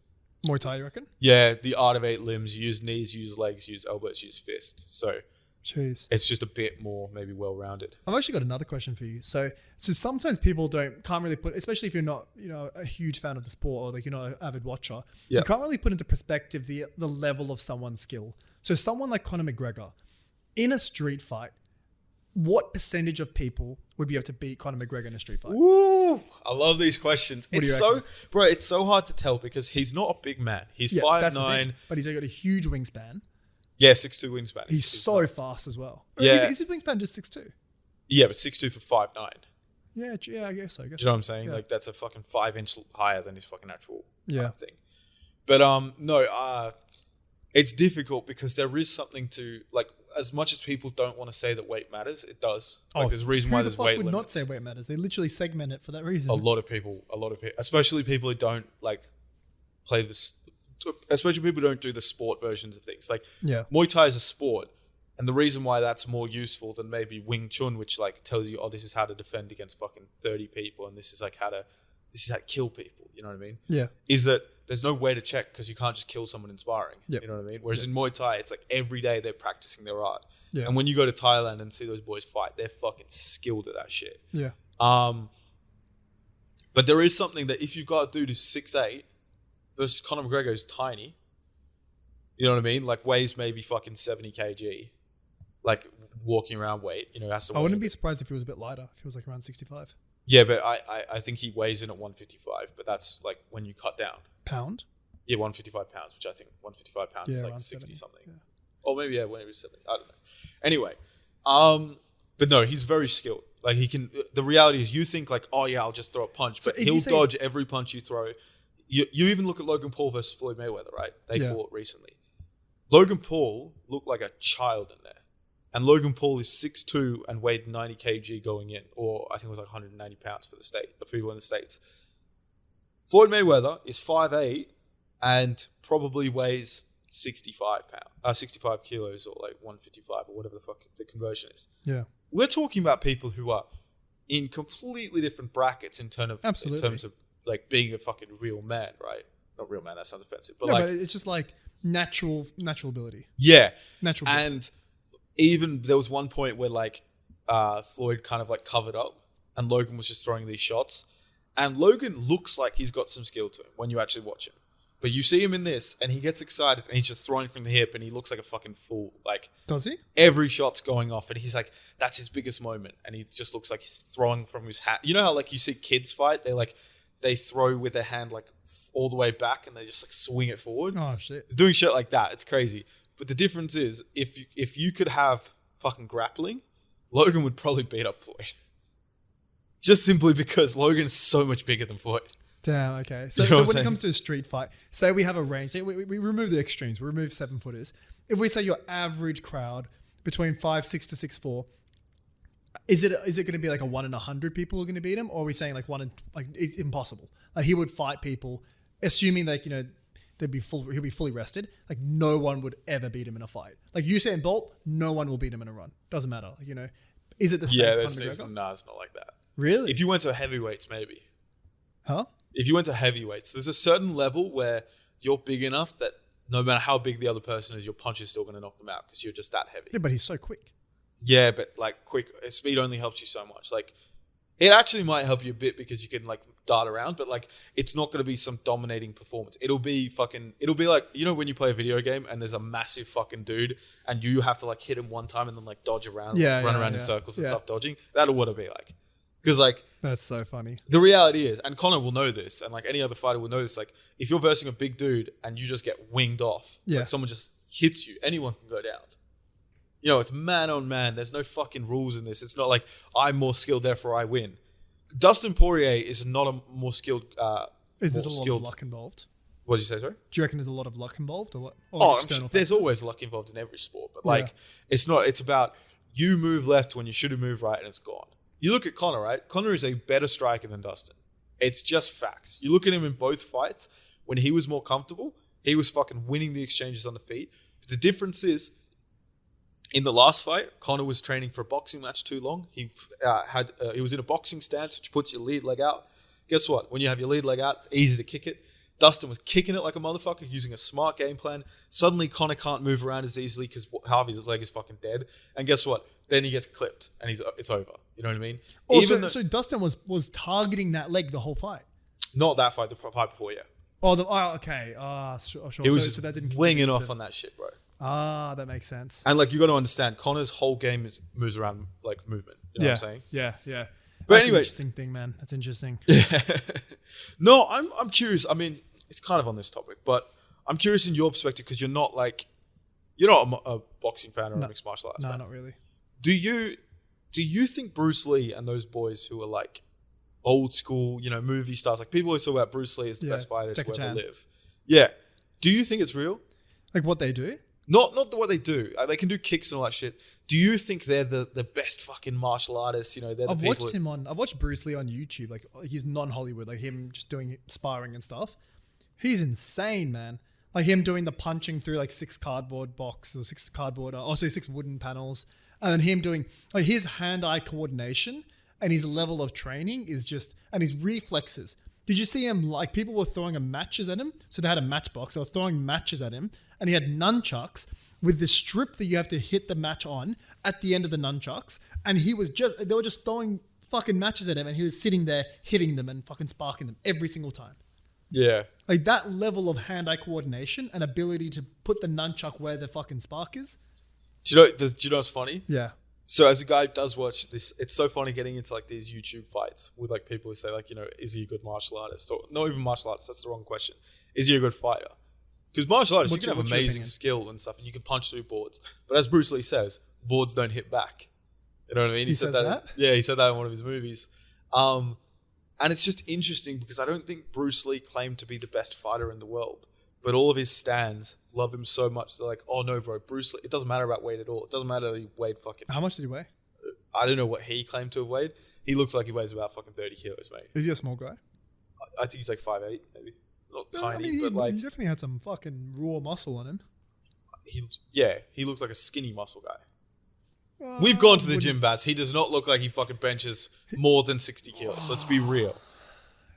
S1: Muay Thai, you reckon?
S2: Yeah, the art of 8 limbs. You use knees, use legs, use elbows, use fists. So...
S1: Jeez.
S2: It's just a bit more maybe well-rounded.
S1: I've actually got another question for you. So sometimes people can't really put, especially if you're not, you know, a huge fan of the sport, or like you're not an avid watcher, you can't really put into perspective the level of someone's skill. So someone like Conor McGregor in a street fight, what percentage of people would be able to beat Conor McGregor in a street fight?
S2: Woo! I love these questions.
S1: What
S2: it's so, bro, it's so hard to tell because he's not a big man. He's 5'9",
S1: but he's got a huge wingspan.
S2: Yeah, 6'2" wingspan.
S1: He's so fast as well.
S2: Yeah.
S1: Is his wingspan just 6'2"?
S2: Yeah, but 6'2" for 5'9".
S1: Yeah, I guess so.
S2: Do you know what I'm saying? Yeah. Like, that's a fucking 5-inch higher than his fucking actual thing. But no, it's difficult because there is something to, like, as much as people don't want to say that weight matters, it does. Like, there's a reason why there's weight limits. Who the fuck would not say
S1: weight matters? They literally segment it for that reason.
S2: A lot of people, especially people who don't, like, play this... Especially people who don't do the sport versions of things. Like, Muay Thai is a sport, and the reason why that's more useful than maybe Wing Chun, which like tells you, oh, this is how to defend against fucking 30 people, and this is how to kill people. You know what I mean?
S1: Yeah.
S2: Is that there's no way to check because you can't just kill someone in sparring. Yep. You know what I mean? Whereas in Muay Thai, it's like every day they're practicing their art. Yeah. And when you go to Thailand and see those boys fight, they're fucking skilled at that shit.
S1: Yeah.
S2: But there is something that if you've got a dude who's 6'8", versus Conor McGregor is tiny. You know what I mean? Like, weighs maybe fucking 70 kg. Like, walking around weight. You know, has to.
S1: I wouldn't be surprised if he was a bit lighter. If he was like around 65.
S2: Yeah, but I think he weighs in at 155. But that's like when you cut down.
S1: Pound?
S2: Yeah, 155 pounds, which I think 155 pounds is like 60 70. Something. Yeah. Or maybe, when he was 70. I don't know. Anyway. But no, he's very skilled. Like, he can... The reality is you think like, oh yeah, I'll just throw a punch. So but he'll dodge every punch you throw. You even look at Logan Paul versus Floyd Mayweather, right? They fought recently. Logan Paul looked like a child in there. And Logan Paul is 6'2" and weighed 90 kg going in. Or I think it was like 190 pounds for people in the States. Floyd Mayweather is 5'8" and probably weighs 65 kilos, or like 155 or whatever the fuck the conversion is.
S1: Yeah.
S2: We're talking about people who are in completely different brackets in terms of like being a fucking real man, right? Not real man, that sounds offensive. But but
S1: it's just like natural ability.
S2: Yeah.
S1: Natural ability.
S2: And even there was one point where like Floyd kind of like covered up and Logan was just throwing these shots. And Logan looks like he's got some skill to him when you actually watch him. But you see him in this and he gets excited and he's just throwing from the hip and he looks like a fucking fool. Like,
S1: does he?
S2: Every shot's going off and he's like, that's his biggest moment. And he just looks like he's throwing from his hat. You know how like you see kids fight? They throw with their hand like all the way back and they just like swing it forward.
S1: Oh shit!
S2: It's doing shit like that. It's crazy. But the difference is if you could have fucking grappling, Logan would probably beat up Floyd. Just simply because Logan's so much bigger than Floyd.
S1: Damn. Okay. So when it comes to a street fight, say we have a range. Say we remove the extremes. We remove 7-footers. If we say your average crowd between 5'6" to 6'4", Is it going to be like a 1 in 100 people are going to beat him, or are we saying like it's impossible? Like he would fight people, assuming like he'll be fully rested. Like no one would ever beat him in a fight. Like Usain Bolt, no one will beat him in a run. Doesn't matter. Like, is it the same?
S2: Yeah, it's not like that.
S1: Really?
S2: If you went to heavyweights, maybe.
S1: Huh?
S2: If you went to heavyweights, there's a certain level where you're big enough that no matter how big the other person is, your punch is still going to knock them out because you're just that heavy.
S1: Yeah, but he's so quick.
S2: Yeah, but like quick speed only helps you so much. Like it actually might help you a bit because you can like dart around, but like it's not going to be some dominating performance. It'll be like, when you play a video game and there's a massive fucking dude and you have to like hit him one time and then like dodge around, run around in circles and stuff dodging. That'll what it'll be like. Because like
S1: that's so funny.
S2: The reality is, and Conor will know this, and like any other fighter will know this, like if you're versing a big dude and you just get winged off, like someone just hits you, anyone can go down. It's man on man. There's no fucking rules in this. It's not like I'm more skilled, therefore I win. Dustin Poirier is not a more skilled.
S1: Is there a lot of luck involved?
S2: What did you say, sorry?
S1: Do you reckon there's a lot of luck involved, or what? Or
S2: there's always luck involved in every sport, but like it's not. It's about you move left when you should have moved right, and it's gone. You look at Conor, right? Conor is a better striker than Dustin. It's just facts. You look at him in both fights. When he was more comfortable, he was fucking winning the exchanges on the feet. But the difference is, in the last fight, Conor was training for a boxing match too long. He was in a boxing stance, which puts your lead leg out. Guess what? When you have your lead leg out, it's easy to kick it. Dustin was kicking it like a motherfucker, using a smart game plan. Suddenly, Conor can't move around as easily because half of his leg is fucking dead. And guess what? Then he gets clipped and it's over. You know what I mean?
S1: So Dustin was targeting that leg the whole fight?
S2: Not that fight, the fight before, yeah.
S1: Okay. Sure.
S2: He was that didn't winging off on that shit, bro.
S1: That makes sense.
S2: And like you got to understand, Conor's whole game moves around like movement. You know what I'm saying?
S1: Yeah.
S2: But
S1: that's
S2: anyway,
S1: an interesting thing, man. That's interesting.
S2: Yeah. No, I'm curious. I mean, it's kind of on this topic, but I'm curious in your perspective because you're not a boxing fan or a mixed martial arts.
S1: No,
S2: fan.
S1: Not really.
S2: Do you think Bruce Lee and those boys who are like old school, movie stars, like people always talk about Bruce Lee as the best fighter to ever live. Yeah. Do you think it's real?
S1: Like what they do?
S2: Not what they do. They can do kicks and all that shit. Do you think they're the best fucking martial artists?
S1: I've watched Bruce Lee on YouTube. Like he's non-Hollywood, like him just doing sparring and stuff. He's insane, man. Like him doing the punching through like 6 cardboard box or 6 wooden panels. And then him doing like his hand-eye coordination and his level of training is just, and his reflexes. Did you see him? Like people were throwing matches at him. So they had a matchbox. They were throwing matches at him and he had nunchucks with the strip that you have to hit the match on at the end of the nunchucks. And they were just throwing fucking matches at him and he was sitting there hitting them and fucking sparking them every single time.
S2: Yeah.
S1: Like that level of hand-eye coordination and ability to put the nunchuck where the fucking spark is.
S2: Do you know what's funny?
S1: Yeah.
S2: So as a guy who does watch this, it's so funny getting into like these YouTube fights with like people who say like, is he a good martial artist? Or not even martial artist, that's the wrong question. Is he a good fighter? Because martial artists, you can have amazing skill and stuff and you can punch through boards. But as Bruce Lee says, boards don't hit back. You know what I mean?
S1: He said that?
S2: Yeah, he said that in one of his movies. And it's just interesting because I don't think Bruce Lee claimed to be the best fighter in the world. But all of his stans love him so much. They're like, oh no, bro, Bruce Lee. It doesn't matter about weight at all. It doesn't matter that he weighed fucking...
S1: How much did he weigh?
S2: I don't know what he claimed to have weighed. He looks like he weighs about fucking 30 kilos, mate.
S1: Is he a small guy?
S2: I think he's like 5'8", maybe. Not tiny, but like...
S1: He definitely had some fucking raw muscle on him.
S2: He looks like a skinny muscle guy. We've gone to the gym, Bas. He does not look like he fucking benches more than 60 kilos. Let's be real.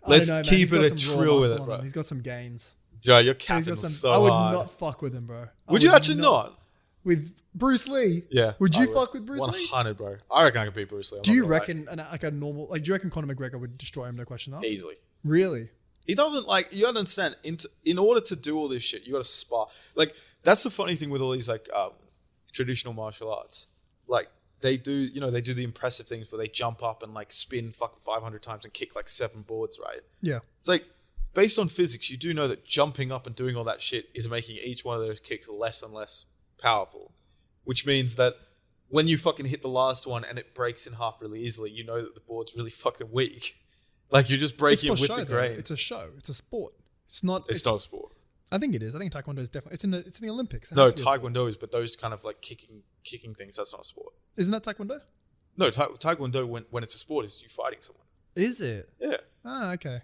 S2: Let's keep it a trill with it, bro.
S1: He's got some gains.
S2: Joe, you're capping so hard.
S1: I would not fuck with him, bro.
S2: Would you actually not?
S1: With Bruce Lee?
S2: Yeah.
S1: Would you fuck with Bruce
S2: 100,
S1: Lee?
S2: 100, bro. I reckon I could beat Bruce Lee.
S1: Do you reckon do you reckon Conor McGregor would destroy him, no question asked?
S2: Easily.
S1: Really?
S2: He doesn't you gotta understand, in order to do all this shit, you gotta spar. Like, that's the funny thing with all these like traditional martial arts. Like, they do the impressive things where they jump up and like spin fucking 500 times and kick like 7 boards, right?
S1: Yeah.
S2: It's like, based on physics, you do know that jumping up and doing all that shit is making each one of those kicks less and less powerful. Which means that when you fucking hit the last one and it breaks in half really easily, you know that the board's really fucking weak. Like, you're just breaking it with the grain.
S1: It's a show. It's a sport. It's not
S2: a sport.
S1: I think it is. I think Taekwondo is definitely... It's in the Olympics.
S2: No, Taekwondo is, but those kind of like kicking things, that's not a sport.
S1: Isn't that Taekwondo?
S2: No, Taekwondo, when it's a sport, is you fighting someone.
S1: Is it?
S2: Yeah.
S1: Oh, okay.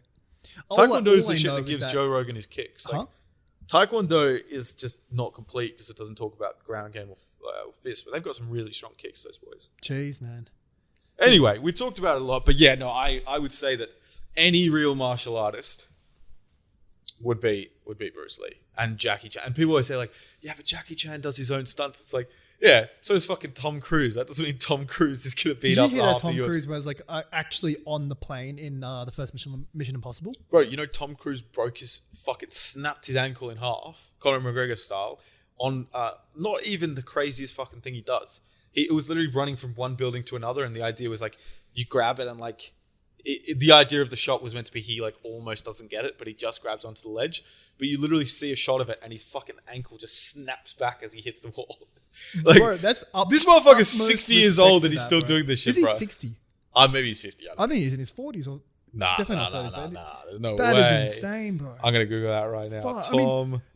S2: Taekwondo is the shit that gives Joe Rogan his kicks. Like, Taekwondo is just not complete because it doesn't talk about ground game or fist, but they've got some really strong kicks, those boys.
S1: Jeez, man.
S2: Anyway, we talked about it a lot, but yeah, no, I would say that any real martial artist would be Bruce Lee and Jackie Chan. And people always say like, yeah, but Jackie Chan does his own stunts. It's like, yeah, so is fucking Tom Cruise. That doesn't mean Tom Cruise is going to beat up half the UFC. Did you hear that Tom
S1: Cruise was like actually on the plane in the first Mission Impossible?
S2: Bro, you know Tom Cruise snapped his ankle in half, Conor McGregor style, on not even the craziest fucking thing he does. It was literally running from one building to another, and the idea was like, you grab it and like, the idea of the shot was meant to be he like almost doesn't get it, but he just grabs onto the ledge. But you literally see a shot of it, and his fucking ankle just snaps back as he hits the wall. Like, bro, this motherfucker's 60 years old and he's still doing this shit, bro.
S1: Is he 60?
S2: Maybe he's 50.
S1: I think he's in his 40s or
S2: Nah. There's no way.
S1: That is insane, bro.
S2: I'm gonna Google that right now.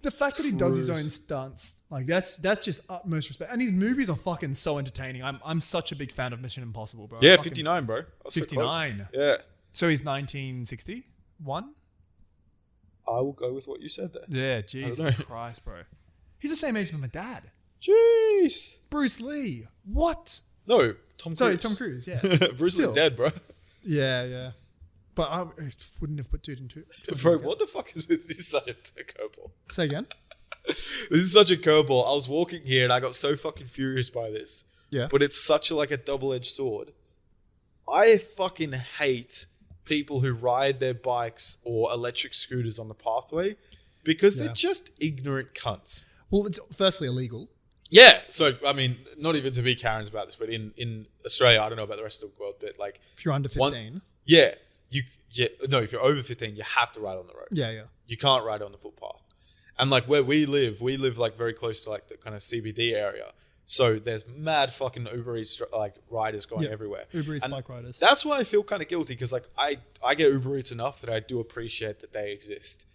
S1: The fact that he does his own stunts, like that's just utmost respect. And his movies are fucking so entertaining. I'm such a big fan of Mission Impossible, bro.
S2: Yeah, 59, bro.
S1: 59.
S2: So yeah.
S1: So he's 1961.
S2: I will go with what you said there.
S1: Yeah, Jesus Christ, bro. He's the same age as my dad.
S2: Jeez.
S1: Bruce Lee. What?
S2: No, Tom Cruise.
S1: Sorry, Tom Cruise, yeah.
S2: Bruce Lee dead, bro.
S1: Yeah. But I wouldn't have put two and two.
S2: Bro, what the fuck is this? This is such a curveball.
S1: Say again?
S2: This is such a curveball. I was walking here and I got so fucking furious by this.
S1: Yeah.
S2: But it's such a double-edged sword. I fucking hate people who ride their bikes or electric scooters on the pathway because they're just ignorant cunts.
S1: Well, it's firstly illegal.
S2: Yeah. So, I mean, not even to be Karens about this, but in Australia, I don't know about the rest of the world, but like...
S1: If you're under 15.
S2: If you're over 15, you have to ride on the road.
S1: Yeah.
S2: You can't ride on the footpath. And like where we live like very close to like the kind of CBD area. So there's mad fucking Uber Eats like riders going everywhere.
S1: Uber Eats bike riders.
S2: That's why I feel kind of guilty because like I get Uber Eats enough that I do appreciate that they exist.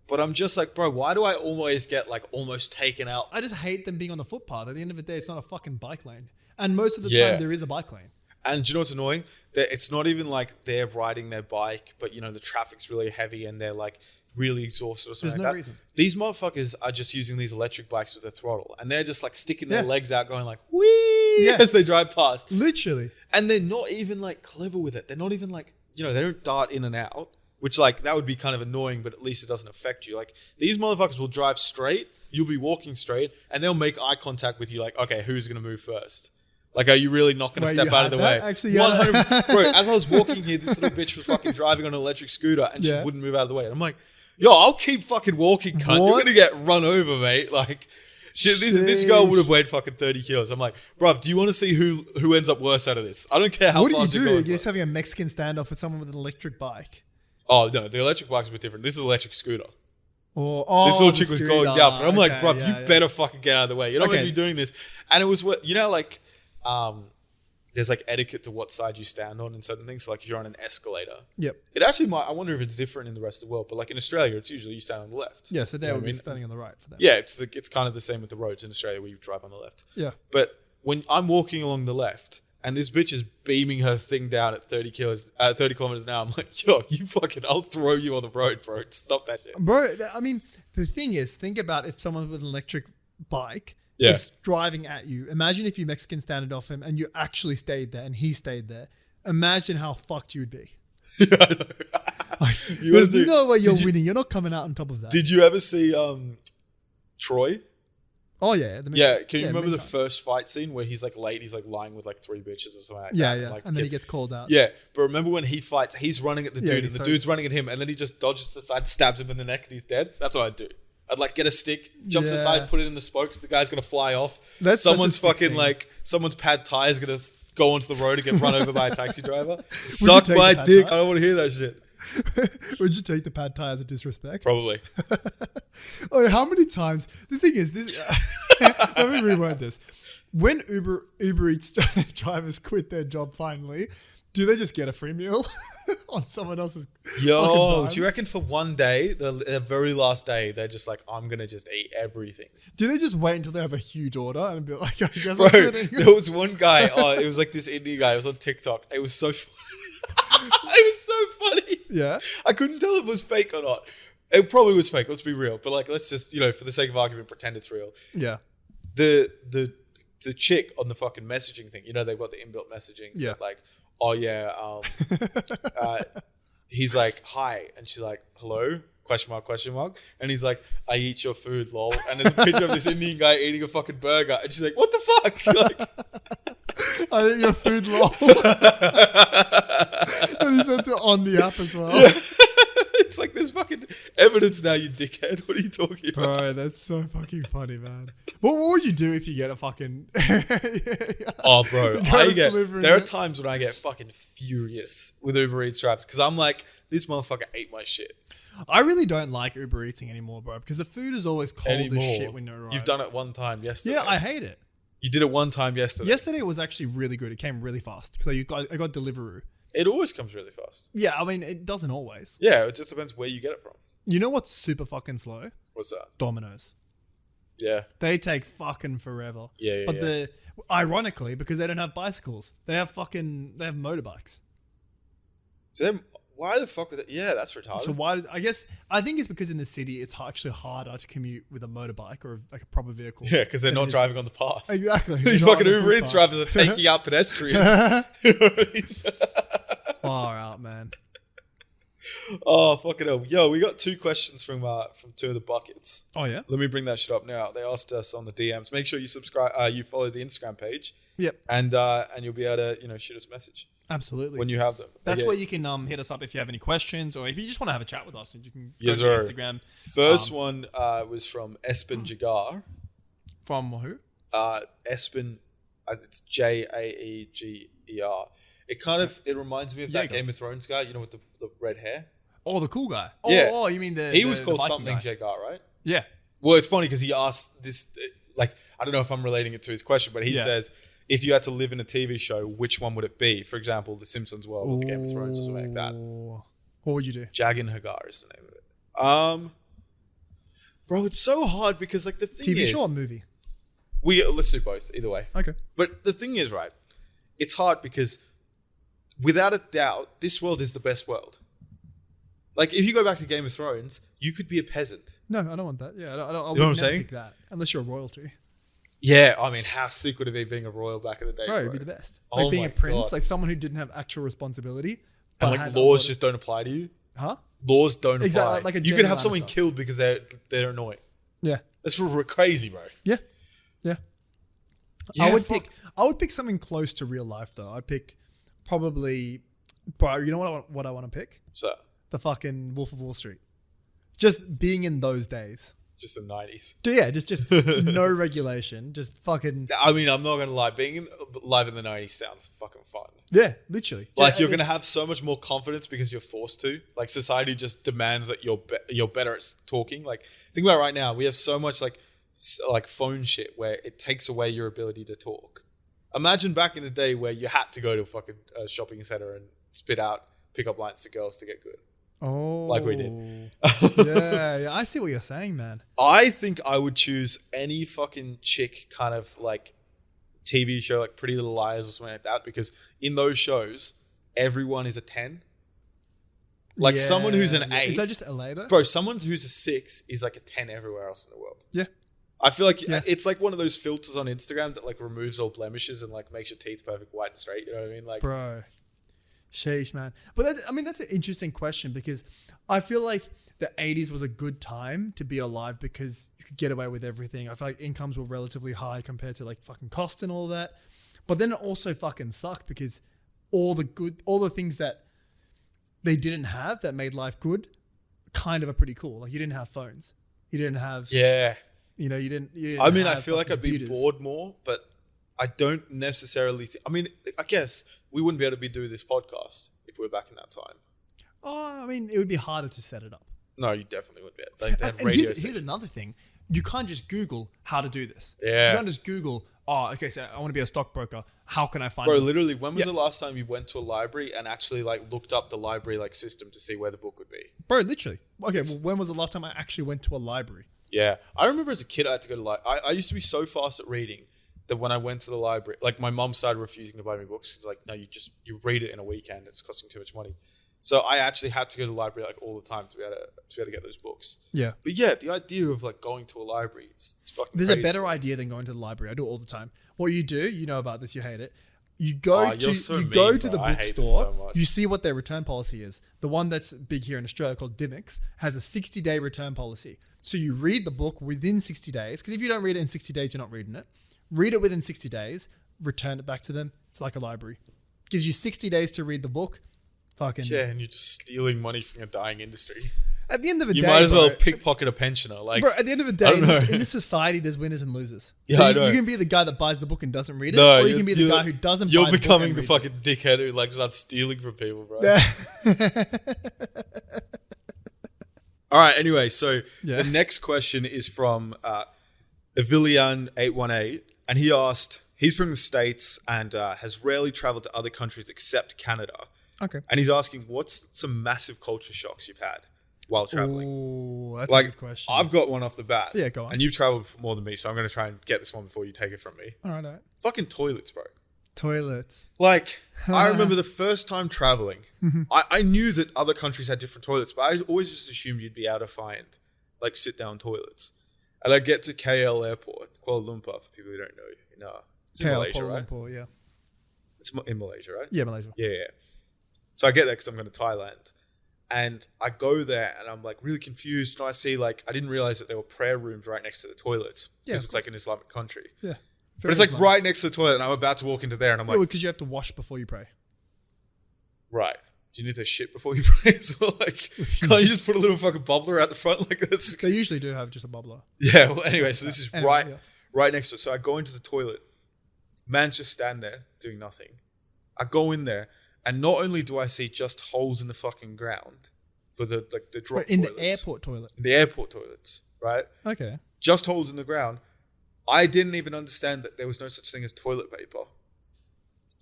S2: But I'm just like, bro, why do I always get like almost taken out?
S1: I just hate them being on the footpath. At the end of the day, it's not a fucking bike lane. And most of the time there is a bike lane.
S2: And do you know what's annoying? It's not even like they're riding their bike, but you know, the traffic's really heavy and they're like really exhausted or something. There's no reason. These motherfuckers are just using these electric bikes with a throttle and they're just like sticking their legs out going like, whee, as they drive past.
S1: Literally.
S2: And they're not even like clever with it. They're not even like, you know, they don't dart in and out, which like that would be kind of annoying, but at least it doesn't affect you. Like these motherfuckers will drive straight, you'll be walking straight and they'll make eye contact with you like, okay, who's going to move first? Like, are you really not going to step out of the way?
S1: Actually,
S2: Bro, as I was walking here, this little bitch was fucking driving on an electric scooter and she wouldn't move out of the way. And I'm like, yo, I'll keep fucking walking, cunt. You're going to get run over, mate. Like, this girl would have weighed fucking 30 kilos. I'm like, bruv, do you want to see who ends up worse out of this? I don't care how fast
S1: you do. You're just having a Mexican standoff with someone with an electric bike.
S2: Oh, no, the electric bike's a bit different. This is an electric scooter.
S1: This
S2: little chick was going down. And I'm like, bruv, you better fucking get out of the way. You're not going to be doing this. And it was what, you know, like... there's like etiquette to what side you stand on and certain things. So like if you're on an escalator, it actually might. I wonder if it's different in the rest of the world. But like in Australia, it's usually you stand on the left.
S1: Yeah, so they would be standing on the right for that.
S2: Yeah, it's kind of the same with the roads in Australia where you drive on the left.
S1: Yeah,
S2: but when I'm walking along the left and this bitch is beaming her thing down at 30 kilometers an hour, I'm like, yo, you fucking, I'll throw you on the road, bro. Stop that shit,
S1: bro. I mean, the thing is, think about if someone with an electric bike is driving at you. Imagine if you Mexican standed off him and you actually stayed there and he stayed there. Imagine how fucked you would be. There's no way you're winning. You're not coming out on top of that.
S2: Did you ever see Troy?
S1: Oh yeah.
S2: Can you remember the first fight scene where he's like late, he's like lying with like 3 bitches or something like that?
S1: Yeah. Like, and then he gets called out.
S2: Yeah. But remember when he fights, he's running at the dude and the dude's running at him and then he just dodges to the side, stabs him in the neck and he's dead? That's what I'd do. I'd like get a stick, jump to the side, put it in the spokes. The guy's going to fly off. Someone's fucking like, someone's pad tire is going to go onto the road and get run over by a taxi driver. Suck my dick. I don't want to hear that shit.
S1: Would you take the pad tire as a disrespect?
S2: Probably.
S1: How many times? The thing is, this. Let me rewind this. When Uber Eats drivers quit their job finally, Do they just get a free meal on someone else's?
S2: Yo, do you reckon for one day, the very last day, they're just like, I'm going to just eat everything?
S1: Do they just wait until they have a huge order and be like, I guess
S2: Bro,
S1: I'm getting...
S2: there was one guy, it was like this Indian guy, it was on TikTok. It was so funny. It was so funny.
S1: Yeah.
S2: I couldn't tell if it was fake or not. It probably was fake, let's be real. But like, let's just, for the sake of argument, pretend it's real.
S1: Yeah.
S2: The chick on the fucking messaging thing, they've got the inbuilt messaging. So like, oh yeah, he's like, hi. And she's like, hello? ? And he's like, I eat your food, lol. And there's a picture of this Indian guy eating a fucking burger. And she's like, what the fuck? Like,
S1: I eat your food, lol. And he sent it on the app as well.
S2: Yeah. It's like there's fucking evidence now, you dickhead. What are you talking about?
S1: Bro, that's so fucking funny, man. What would you do if you get a fucking...
S2: Oh, bro. There are times when I get fucking furious with Uber Eats drivers because I'm like, this motherfucker ate my shit.
S1: I really don't like Uber Eating anymore, bro, because the food is always cold as shit when it arrives.
S2: You've done it one time yesterday.
S1: Yeah, I hate it.
S2: You did it one time yesterday.
S1: Yesterday it was actually really good. It came really fast because I got Deliveroo.
S2: It always comes really fast.
S1: Yeah, I mean, it doesn't always.
S2: Yeah, it just depends where you get it from.
S1: You know what's super fucking slow?
S2: What's that?
S1: Domino's.
S2: Yeah.
S1: They take fucking forever.
S2: Yeah.
S1: But ironically, because they don't have bicycles, they have motorbikes.
S2: So then, why the fuck would that? Yeah, that's retarded.
S1: So I think it's because in the city it's actually harder to commute with a motorbike or like a proper vehicle.
S2: Yeah, because they're not driving on the path.
S1: Exactly.
S2: These fucking Uber Eats drivers are taking out pedestrians. You know what I mean?
S1: Far out, man.
S2: Oh, fucking hell. Yo, we got 2 questions from 2 of the buckets.
S1: Oh, yeah?
S2: Let me bring that shit up now. They asked us on the DMs. Make sure you subscribe, you follow the Instagram page.
S1: Yep.
S2: And you'll be able to, shoot us a message.
S1: Absolutely.
S2: When you have them.
S1: That's where you can hit us up if you have any questions or if you just want to have a chat with us. You can go
S2: yes,
S1: to Instagram.
S2: First one was from Espen Jagar.
S1: From who?
S2: Espen, it's Jaeger. It reminds me of that Game of Thrones guy, with the red hair.
S1: Oh, the cool guy.
S2: Yeah.
S1: Oh, you mean
S2: he was called something Jagar, right?
S1: Yeah.
S2: Well, it's funny because he asked this, like, I don't know if I'm relating it to his question, but he says, if you had to live in a TV show, which one would it be? For example, The Simpsons world or the Game of Thrones or something like that.
S1: What would you do?
S2: Jagan Hagar is the name of it. Bro, it's so hard because like the thing
S1: TV
S2: is,
S1: show or movie?
S2: Let's do both, either way.
S1: Okay.
S2: But the thing is, right, it's hard because without a doubt, this world is the best world. Like, if you go back to Game of Thrones, you could be a peasant.
S1: No, I don't want that. Yeah, I
S2: you know what I'm saying?
S1: Pick that unless you're royalty.
S2: Yeah, I mean, how sick would it be being a royal back in the day?
S1: Bro, it'd be the best. Like being a prince, like someone who didn't have actual responsibility.
S2: And like laws just don't apply to you.
S1: Huh?
S2: Laws don't
S1: apply.
S2: Like you could have someone killed because they're annoying.
S1: Yeah.
S2: That's crazy, bro.
S1: Yeah. I would pick something close to real life though. I'd pick probably, bro, you know what I want to pick?
S2: So
S1: the fucking Wolf of Wall Street. Just being in those days.
S2: Just the 90s.
S1: Yeah, just no regulation. Just fucking...
S2: I mean, I'm not going to lie. Being live in the 90s sounds fucking fun.
S1: Yeah, literally.
S2: Like, you're going to have so much more confidence because you're forced to. Like, society just demands that you're better at talking. Like, think about it right now. We have so much, like phone shit where it takes away your ability to talk. Imagine back in the day where you had to go to a fucking shopping center and spit out pickup lines to girls to get good.
S1: Oh,
S2: like we did.
S1: yeah, I see what you're saying, man.
S2: I think I would choose any fucking chick kind of like TV show, like Pretty Little Liars or something like that, because in those shows, everyone is a 10. Like someone who's an 8.
S1: Is that just LA though?
S2: Bro, someone who's a 6 is like a 10 everywhere else in the world.
S1: Yeah.
S2: I feel like it's like one of those filters on Instagram that like removes all blemishes and like makes your teeth perfect, white and straight. You know what I mean? Like,
S1: bro. Sheesh, man. But that's an interesting question because I feel like the 80s was a good time to be alive because you could get away with everything. I feel like incomes were relatively high compared to like fucking cost and all that. But then it also fucking sucked because all the things that they didn't have that made life good kind of are pretty cool. Like you didn't have phones. You didn't have...
S2: Yeah.
S1: You didn't
S2: I mean, I feel like I'd be bored more, but I don't necessarily think... I mean, I guess... we wouldn't be able to do this podcast if we were back in that time.
S1: Oh, I mean, it would be harder to set it up.
S2: No, you definitely would be. Like, they had
S1: and here's another thing. You can't just Google how to do this.
S2: Yeah.
S1: You can't just Google, oh, okay, so I want to be a stockbroker. How can I find
S2: Bro,
S1: this?
S2: literally, when was the last time you went to a library and actually like looked up the library like system to see where the book would be?
S1: Bro, literally. Okay, well, when was the last time I actually went to a library?
S2: Yeah. I remember as a kid I had to go to I used to be so fast at reading that when I went to the library, like my mom started refusing to buy me books. She's like, no, you read it in a weekend. It's costing too much money. So I actually had to go to the library like all the time to be able to get those books.
S1: Yeah.
S2: But yeah, the idea of like going to a library, it's fucking
S1: There's
S2: crazy.
S1: a better idea than going to the library. I do it all the time. What you do, you know about this, you hate it. You go to the bookstore, you see what their return policy is. The one that's big here in Australia called Dimmicks has a 60-day return policy. So you read the book within 60 days, because if you don't read it in 60 days, you're not reading it. Read it within 60 days, return it back to them. It's like a library. Gives you 60 days to read the book.
S2: Yeah, and you're just stealing money from a dying industry.
S1: At the end of the day,
S2: you might as well pickpocket a pensioner. Like,
S1: bro, at the end of the day, in this society, there's winners and losers.
S2: Yeah,
S1: so
S2: I know.
S1: You can be the guy that buys the book and doesn't read it, or you can be the guy who doesn't buy the book.
S2: You're becoming the fucking dickhead who like starts stealing from people, bro. All right, anyway, so the next question is from Avilian818, and he asked, he's from the States and has rarely traveled to other countries except Canada.
S1: Okay.
S2: And he's asking, what's some massive culture shocks you've had while traveling?
S1: Oh, that's a good question.
S2: I've got one off the bat.
S1: Yeah, go on.
S2: And you've traveled more than me, so I'm going to try and get this one before you take it from me.
S1: All right.
S2: Fucking toilets, bro.
S1: Toilets.
S2: Like, I remember the first time traveling, I knew that other countries had different toilets, but I always just assumed you'd be able to find, like, sit-down toilets. And I get to KL Airport, Kuala Lumpur, for people who don't know. It's in Malaysia,
S1: Kuala
S2: right?
S1: Lumpur, yeah.
S2: It's in Malaysia, right?
S1: Yeah, Malaysia.
S2: Yeah. So I get there because I'm going to Thailand. And I go there and I'm like really confused. And I see I didn't realize that there were prayer rooms right next to the toilets. Because it's like an Islamic country.
S1: Yeah.
S2: But it's like right next to the toilet and I'm about to walk into there and I'm like...
S1: because you have to wash before you pray.
S2: Right. Do you need to shit before you pray as well? Like, can't you just put a little fucking bubbler out the front like this?
S1: They usually do have just a bubbler.
S2: Yeah, well, anyway, so this is right next to it. So I go into the toilet. Man's just standing there doing nothing. I go in there, and not only do I see just holes in the fucking ground for the drop
S1: in
S2: toilets.
S1: the airport toilet.
S2: In the airport toilets, right?
S1: Okay.
S2: Just holes in the ground. I didn't even understand that there was no such thing as toilet paper.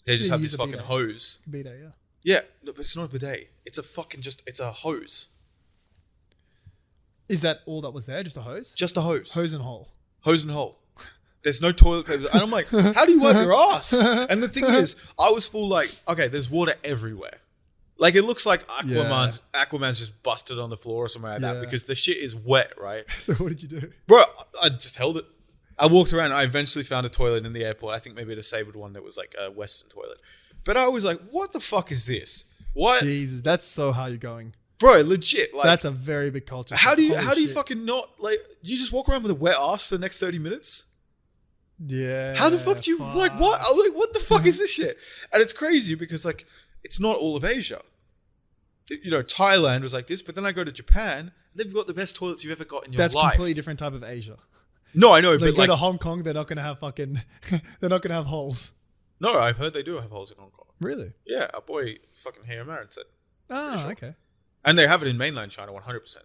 S2: They just have this fucking hose.
S1: Bidet, yeah.
S2: Yeah, no, but it's not a bidet. It's a fucking it's a hose.
S1: Is that all that was there? Just a hose?
S2: Just a hose.
S1: Hose and hole.
S2: Hose and hole. There's no toilet paper. And I'm like, how do you wipe your ass? And the thing is, I was full okay, there's water everywhere. Like, it looks like Aquaman's just busted on the floor or something like that because the shit is wet, right?
S1: So what did you do?
S2: Bro, I just held it. I walked around. I eventually found a toilet in the airport. I think maybe a disabled one that was like a Western toilet. But I was like, what the fuck is this? What?
S1: Jesus, that's so how you're going.
S2: Bro, legit. Like,
S1: that's a very big culture.
S2: How do you fucking not, like, do you just walk around with a wet ass for the next 30 minutes?
S1: Yeah.
S2: How the fuck do you, what? I'm like, what the fuck is this shit? And it's crazy because, like, it's not all of Asia. Thailand was like this, but then I go to Japan, they've got the best toilets you've ever got in your life.
S1: That's a completely different type of Asia.
S2: No, I know,
S1: but
S2: go
S1: to Hong Kong, they're not going to have they're not going to have holes.
S2: No, I've heard they do have holes in Hong Kong.
S1: Really?
S2: Yeah, our boy fucking Hero Marin said.
S1: Okay.
S2: And they have it in mainland China 100%.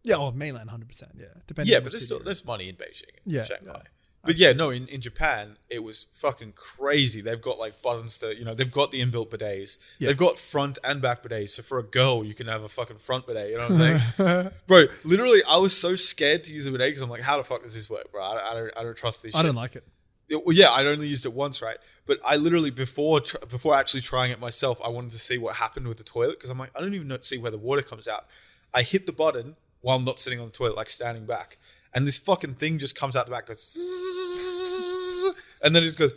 S1: Yeah, mainland 100%, yeah. Depending on
S2: but there's money in Beijing and Shanghai.
S1: Yeah.
S2: But yeah, no, in Japan, it was fucking crazy. They've got like buttons to, they've got the inbuilt bidets. Yeah. They've got front and back bidets. So for a girl, you can have a fucking front bidet. You know what I'm saying? Bro, literally, I was so scared to use a bidet because I'm like, how the fuck does this work, bro? I don't trust this shit.
S1: I don't like it.
S2: Well, yeah, I'd only used it once, right? But I literally, before actually trying it myself, I wanted to see what happened with the toilet because I'm like, I don't even see where the water comes out. I hit the button while I'm not sitting on the toilet, like standing back. And this fucking thing just comes out the back, goes, and then it just goes,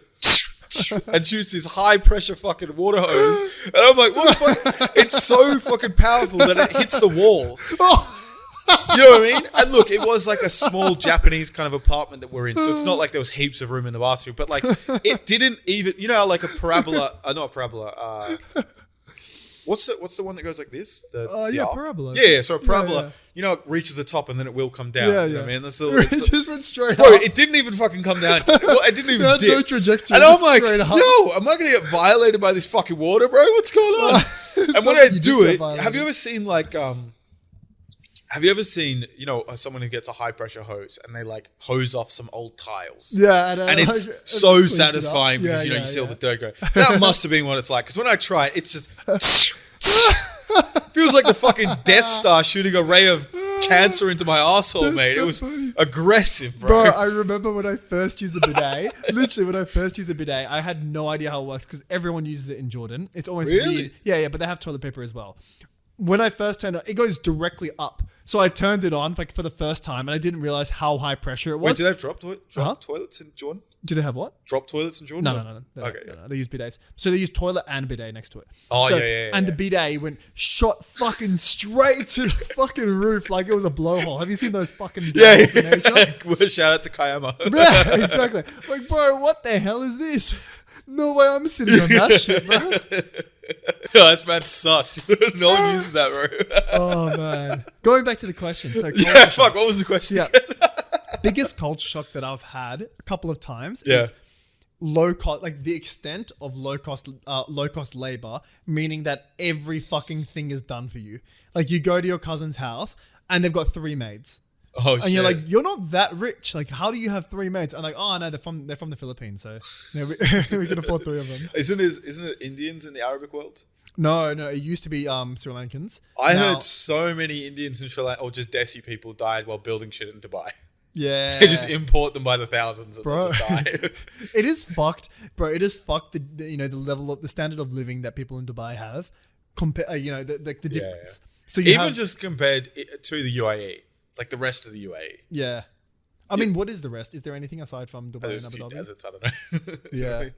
S2: and shoots this high pressure fucking water hose. And I'm like, what the fuck? It's so fucking powerful that it hits the wall. You know what I mean? And look, it was like a small Japanese kind of apartment that we're in. So it's not like there was heaps of room in the bathroom. But like, it didn't even, how like a parabola, not a parabola, what's the one that goes like this?
S1: Parabola.
S2: Yeah, so a parabola, it reaches the top and then it will come down.
S1: Yeah,
S2: you know what I mean?
S1: It just went straight
S2: bro,
S1: up.
S2: it didn't even fucking come down. Well, it didn't even dip.
S1: No trajectory.
S2: And I'm like, yo, am I going to get violated by this fucking water, bro? What's going on? And when I do it, have you ever seen like, Have you ever seen, someone who gets a high pressure hose and they like hose off some old tiles?
S1: Yeah,
S2: and it's so satisfying because you see all the dirt go. That must have been what it's like. Because when I try it, it's just feels like the fucking Death Star shooting a ray of cancer into my asshole, mate. So it was aggressive, bro.
S1: I remember when I first used the bidet. Literally, when I first used the bidet, I had no idea how it works because everyone uses it in Jordan. It's always weird. Yeah, but they have toilet paper as well. When I first turned it goes directly up. So I turned it on like for the first time and I didn't realize how high pressure it was.
S2: Wait, do they have drop toilets in Jordan?
S1: Do they have what?
S2: Drop toilets in Jordan?
S1: No. They use bidets. So they use toilet and bidet next to it.
S2: Oh,
S1: so,
S2: yeah.
S1: And the bidet shot fucking straight to the fucking roof like it was a blowhole. Have you seen those fucking blowholes in nature?
S2: Shout out to Kayama.
S1: Yeah, exactly. Like, bro, what the hell is this? No way I'm sitting on that shit, bro.
S2: That's mad sus. No one uses that, bro.
S1: Oh, man. Going back to the question. So
S2: what was the question?
S1: Yeah. Biggest culture shock that I've had a couple of times is low cost, like the extent of low cost labor, meaning that every fucking thing is done for you. Like you go to your cousin's house and they've got 3 maids.
S2: Oh,
S1: and you're like, you're not that rich. Like, how do you have 3 maids? And like, oh no, they're from the Philippines, so we can afford 3 of them.
S2: Isn't it Indians in the Arabic world?
S1: No, it used to be Sri Lankans.
S2: I heard so many Indians in Sri Lanka, or just Desi people, died while building shit in Dubai.
S1: Yeah,
S2: they just import them by the thousands and
S1: bro.
S2: They just die.
S1: It is fucked, bro. It is fucked. The level of the standard of living that people in Dubai have, the difference.
S2: Yeah. So even just compared to the UAE. Like the rest of the UAE.
S1: Yeah. I mean, what is the rest? Is there anything aside from Dubai and Abu Dhabi?
S2: Deserts, I don't know.
S1: Yeah.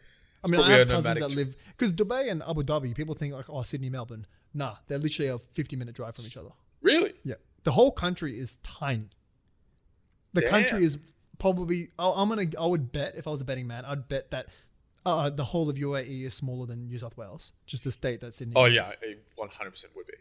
S1: I mean, I have cousins that live... Because Dubai and Abu Dhabi, people think like, oh, Sydney, Melbourne. Nah, they're literally a 50-minute drive from each other.
S2: Really?
S1: Yeah. The whole country is tiny. The country is probably... I would bet, if I was a betting man, I'd bet that the whole of UAE is smaller than New South Wales. Just the state that Sydney...
S2: Oh, yeah. It 100% would be.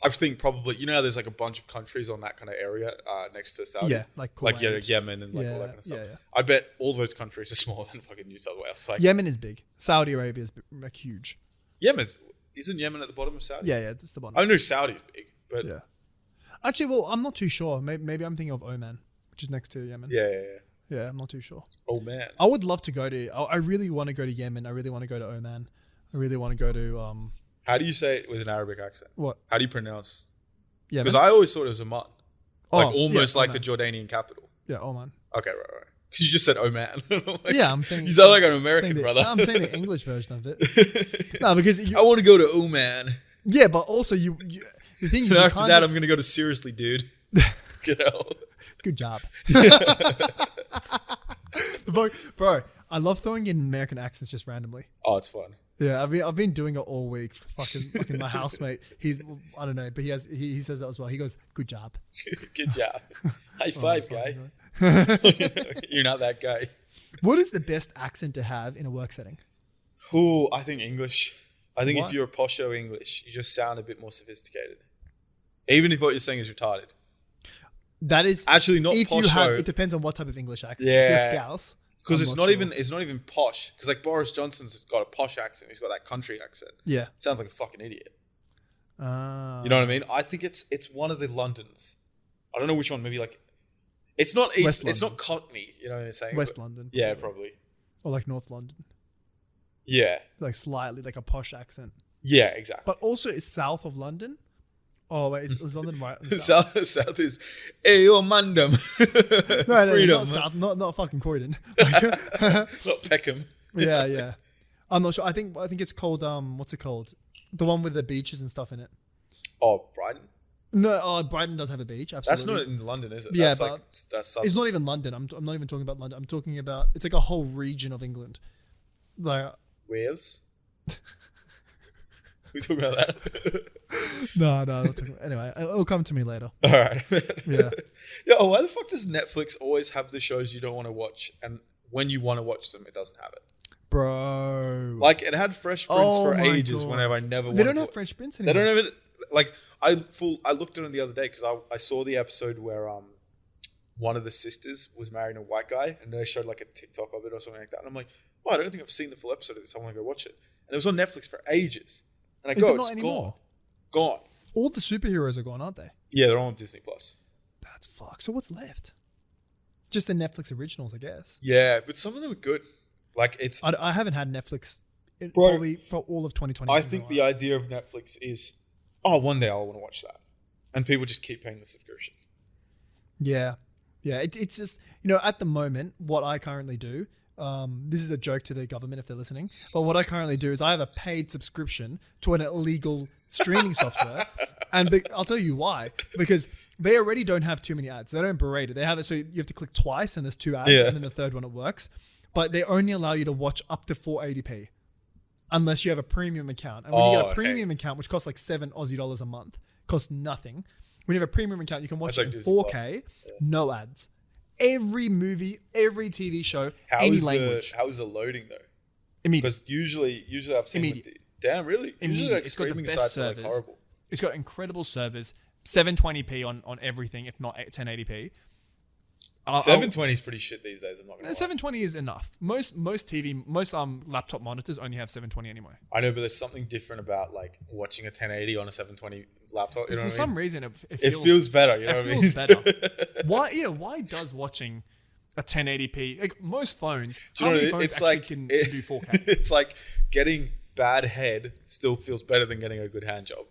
S2: I think probably, how there's like a bunch of countries on that kind of area next to Saudi.
S1: Yeah, like Kuwait.
S2: Yemen and all that kind of stuff.
S1: Yeah.
S2: I bet all those countries are smaller than fucking New South Wales. Like
S1: Yemen is big. Saudi Arabia is like huge.
S2: Isn't Yemen at the bottom of Saudi?
S1: Yeah, that's the bottom.
S2: I know Saudi's big, but
S1: yeah. Actually, well, I'm not too sure. Maybe I'm thinking of Oman, which is next to Yemen.
S2: Yeah,
S1: I'm not too sure.
S2: Oh man,
S1: I would love to go to. I really want to go to Yemen. I really want to go to Oman. I really want to go to.
S2: How do you say it with an Arabic accent?
S1: What?
S2: How do you pronounce?
S1: Yeah,
S2: because I always thought it was Amman, almost like
S1: Oman.
S2: the Jordanian capital.
S1: Yeah, Oman.
S2: Okay, right. Because you just said Oman.
S1: I'm saying
S2: you sound like an American, brother.
S1: I'm saying the English version of it. No, because
S2: I want to go to Oman.
S1: Yeah, but also the thing is,
S2: after that, I'm going to go to Seriously, dude.
S1: Good job, bro. I love throwing in American accents just randomly.
S2: Oh, it's fun.
S1: Yeah, I've been doing it all week. Fucking my housemate. I don't know, but he says that as well. He goes, "Good job."
S2: Good job. High five, guy. You're not that guy.
S1: What is the best accent to have in a work setting?
S2: Oh, I think English. I think if you're a posho English, you just sound a bit more sophisticated. Even if what you're saying is retarded.
S3: That is
S2: actually not posho.
S3: It depends on what type of English accent.
S2: Yeah.
S3: If you're Scouse.
S2: Because it's not even posh. Because like Boris Johnson's got a posh accent. He's got that country accent.
S3: Yeah.
S2: Sounds like a fucking idiot. You know what I mean? I think it's one of the Londons. I don't know which one. Maybe like it's not East. It's not Cockney. You know what I'm saying?
S3: West London. Probably.
S2: Yeah, probably.
S3: Or like North London.
S2: Yeah.
S3: Like slightly like a posh accent.
S2: Yeah, exactly.
S3: But also is south of London. Oh wait, is London right?
S2: South is Ayo Mandem.
S3: No,
S2: Freedom.
S3: not south, not fucking Croydon.
S2: Not Peckham.
S3: Yeah. I'm not sure. I think it's called what's it called? The one with the beaches and stuff in it.
S2: Oh, Brighton.
S3: No, Brighton does have a beach. Absolutely.
S2: That's not in London, is it?
S3: Yeah,
S2: that's
S3: it's not even London. I'm not even talking about London. I'm talking about it's like a whole region of England. Like
S2: Wales. We talking about that?
S3: No. Anyway, it'll come to me later.
S2: All right.
S3: Yeah.
S2: Yo, why the fuck does Netflix always have the shows you don't want to watch, and when you want to watch them, it doesn't have it?
S3: Bro.
S2: Like it had Fresh Prince for ages.
S3: God.
S2: Whenever I never.
S3: They don't have Fresh Prince anymore.
S2: They don't have it. Like I looked at it the other day because I saw the episode where one of the sisters was marrying a white guy, and they showed like a TikTok of it or something like that, and I'm like, oh, I don't think I've seen the full episode of this. I want to go watch it, and it was on Netflix for ages. And I
S3: Is it not anymore?
S2: Gone.
S3: All the superheroes are gone, aren't they?
S2: Yeah, they're all on Disney Plus.
S1: That's fuck. So what's left? Just the Netflix originals, I guess.
S2: Yeah, but some of them are good. Like it's.
S1: I haven't had Netflix probably for all of 2020.
S2: I think the idea of Netflix is, one day I'll want to watch that, and people just keep paying the subscription.
S1: Yeah. It's just, at the moment, what I currently do. This is a joke to the government if they're listening. But what I currently do is I have a paid subscription to an illegal streaming software. And I'll tell you why. Because they already don't have too many ads. They don't berate it. They have it so you have to click twice and there's 2 ads. And then the third one it works. But they only allow you to watch up to 480p. Unless you have a premium account. And when you get a premium account, which costs like $7 Aussie a month, costs nothing. When you have a premium account, you can watch it in 4K, no ads. Every movie, every TV show, any language.
S2: How is the loading though?
S1: Immediate.
S2: Because usually I've seen.
S1: Immediate.
S2: Damn, really?
S1: Immediate.
S2: Usually,
S1: It's got the
S2: streaming
S1: best
S2: sites are
S1: servers.
S2: horrible.
S1: It's got incredible servers, 720p on everything, if not 1080p.
S2: 720 is pretty shit these days. I'm not gonna lie.
S1: 720 is enough. Most laptop monitors only have 720 anyway.
S2: I know, but there's something different about like watching a 1080 on a 720 laptop. You know
S1: For some reason,
S2: it feels better. You know what I mean?
S1: It feels better. Why does watching a 1080p, like most phones, how many phones actually can do 4K?
S2: It's like getting bad head still feels better than getting a good hand job.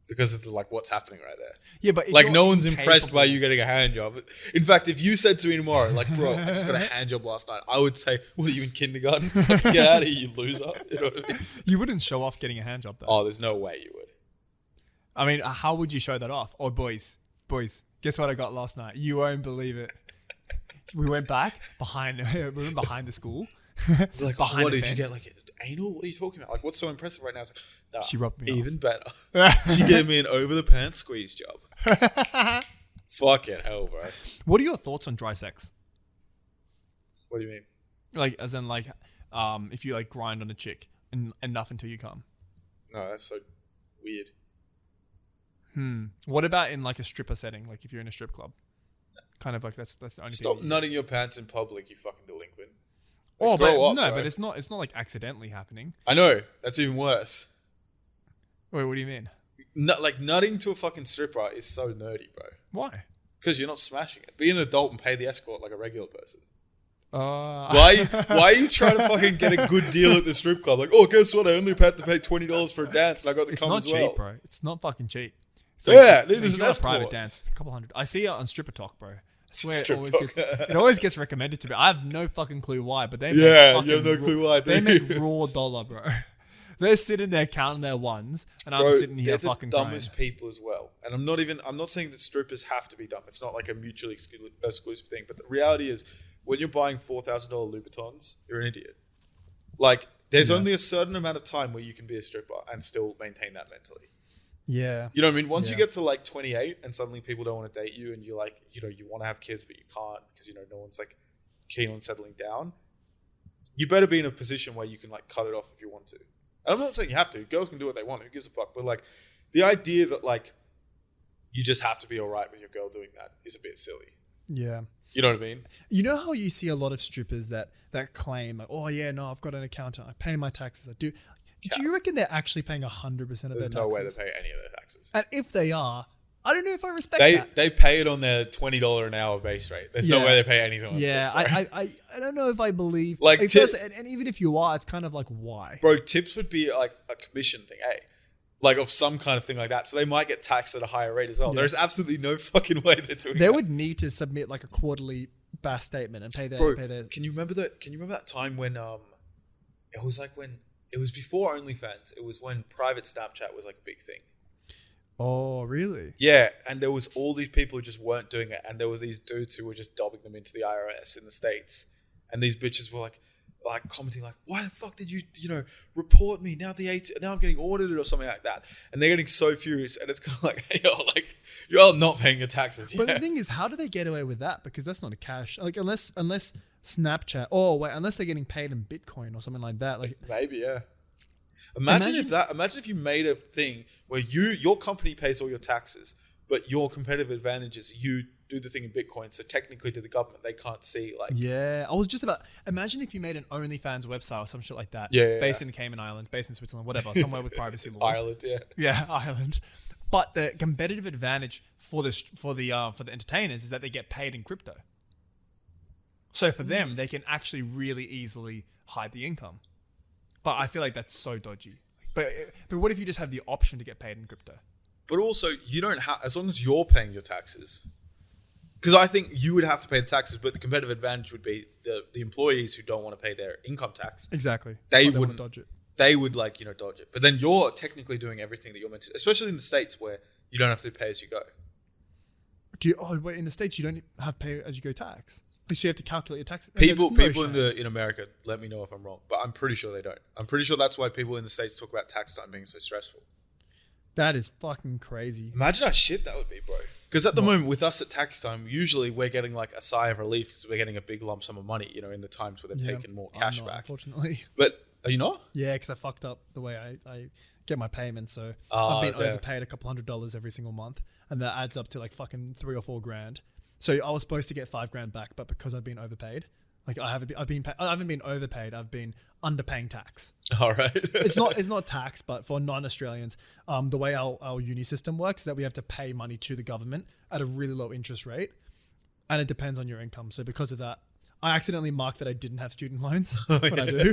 S2: Because it's like what's happening right there.
S1: Yeah, but
S2: like no one's impressed by you getting a hand job. In fact, if you said to me tomorrow, like, bro, I just got a hand job last night, I would say, what are you in kindergarten? Get out of here, you loser. You know what I mean?
S1: You wouldn't show off getting a hand job though.
S2: Oh, there's no way you would.
S1: I mean, how would you show that off? Oh, boys, guess what I got last night? You won't believe it. We went back behind the school.
S2: Like, what did you get? Like anal? What are you talking about? Like, what's so impressive right now? It's like, nah,
S1: she rubbed me
S2: even
S1: off.
S2: better. She gave me an over the pants squeeze job. Fucking hell, bro.
S1: What are your thoughts on dry sex?
S2: What do you mean?
S1: Like, as in, like, if you like grind on a chick and enough until you come.
S2: No, that's so weird.
S1: What about in like a stripper setting? Like if you're in a strip club, kind of like that's the only thing.
S2: Stop nutting your pants in public, you fucking delinquent.
S1: Like, but it's not like accidentally happening.
S2: I know, that's even worse.
S1: Wait, what do you mean?
S2: Like nutting to a fucking stripper is so nerdy, bro.
S1: Why?
S2: Because you're not smashing it. Be an adult and pay the escort like a regular person.
S1: Why
S2: are you trying to fucking get a good deal at the strip club? Like, guess what? I only had to pay $20 for a dance and I got to come as well.
S1: It's not cheap, bro. It's not fucking cheap.
S2: It's like, there's an
S1: a private dance. It's a couple $100. I see it on Stripper Talk, bro. I swear it always gets recommended to me. I have no fucking clue why, but they
S2: you have no clue why.
S1: They make raw dollar, bro. They're sitting there counting their ones, and I'm sitting here fucking crying.
S2: They're the dumbest people as well. And I'm not saying that strippers have to be dumb. It's not like a mutually exclusive thing. But the reality is, when you're buying $4,000 Louboutins, you're an idiot. Like, there's only a certain amount of time where you can be a stripper and still maintain that mentally.
S1: Yeah.
S2: You know what I mean? Once you get to like 28 and suddenly people don't want to date you and you're like, you want to have kids, but you can't because, no one's like keen on settling down. You better be in a position where you can like cut it off if you want to. And I'm not saying you have to. Girls can do what they want. Who gives a fuck? But like the idea that like you just have to be all right with your girl doing that is a bit silly.
S1: Yeah.
S2: You know what I mean?
S1: You know how you see a lot of strippers that claim like, oh yeah, no, I've got an accountant. I pay my taxes. I do. Do you reckon they're actually paying 100% of their taxes?
S2: There's no way they pay any of their taxes.
S1: And if they are, I don't know if I respect that.
S2: They pay it on their $20 an hour base rate. There's no way they pay anything on
S1: tips. I don't know if I believe.
S2: Like
S1: and even if you are, it's kind of like, why?
S2: Bro, tips would be like a commission thing, eh? Like of some kind of thing like that. So they might get taxed at a higher rate as well. Yeah. There's absolutely no fucking way they're doing that.
S1: They would need to submit like a quarterly BAS statement and pay their...
S2: Can you remember that time when it was like when... It was before OnlyFans. It was when private Snapchat was like a big thing.
S1: Oh, really?
S2: Yeah, and there was all these people who just weren't doing it, and there was these dudes who were just dobbing them into the IRS in the States, and these bitches were like commenting like, "Why the fuck did you report me? Now I'm getting audited or something like that," and they're getting so furious, and it's kind of like, hey, you're not paying your taxes.
S1: But the thing is, how do they get away with that? Because that's not a cash. Like unless Snapchat. Oh wait, unless they're getting paid in Bitcoin or something like that. Like
S2: maybe, yeah. Imagine if you made a thing where your company pays all your taxes, but your competitive advantage is you do the thing in Bitcoin. So technically, to the government, they can't see like.
S1: Yeah, I was just about. Imagine if you made an OnlyFans website or some shit like that.
S2: Yeah.
S1: Based in the Cayman Islands, based in Switzerland, whatever, somewhere with privacy laws.
S2: Ireland, yeah.
S1: Yeah, Ireland. But the competitive advantage for the entertainers is that they get paid in crypto. So for them, they can actually really easily hide the income. But I feel like that's so dodgy. But what if you just have the option to get paid in crypto?
S2: But also, you don't have, as long as you're paying your taxes. Because I think you would have to pay the taxes, but the competitive advantage would be the employees who don't want to pay their income tax.
S1: Exactly.
S2: They wouldn't dodge it. They would dodge it. But then you're technically doing everything that you're meant to, especially in the States where you don't have to pay as you go.
S1: Wait, in the States you don't have pay as you go tax. So you have to calculate your tax.
S2: People in America, let me know if I'm wrong, but I'm pretty sure they don't. I'm pretty sure that's why people in the States talk about tax time being so stressful.
S1: That is fucking crazy.
S2: Imagine how shit that would be, bro. Because at the moment with us at tax time, usually we're getting like a sigh of relief because we're getting a big lump sum of money, in the times where they've taken more cash back.
S1: Unfortunately.
S2: But are you not?
S1: Yeah, because I fucked up the way I get my payments. So I've been overpaid a couple $100 every single month, and that adds up to like fucking $3,000 or $4,000. So I was supposed to get $5,000 back, but because I've been overpaid, like I haven't been overpaid. I've been underpaying tax.
S2: All right.
S1: It's not tax, but for non-Australians, the way our uni system works is that we have to pay money to the government at a really low interest rate, and it depends on your income. So because of that, I accidentally marked that I didn't have student loans when I do.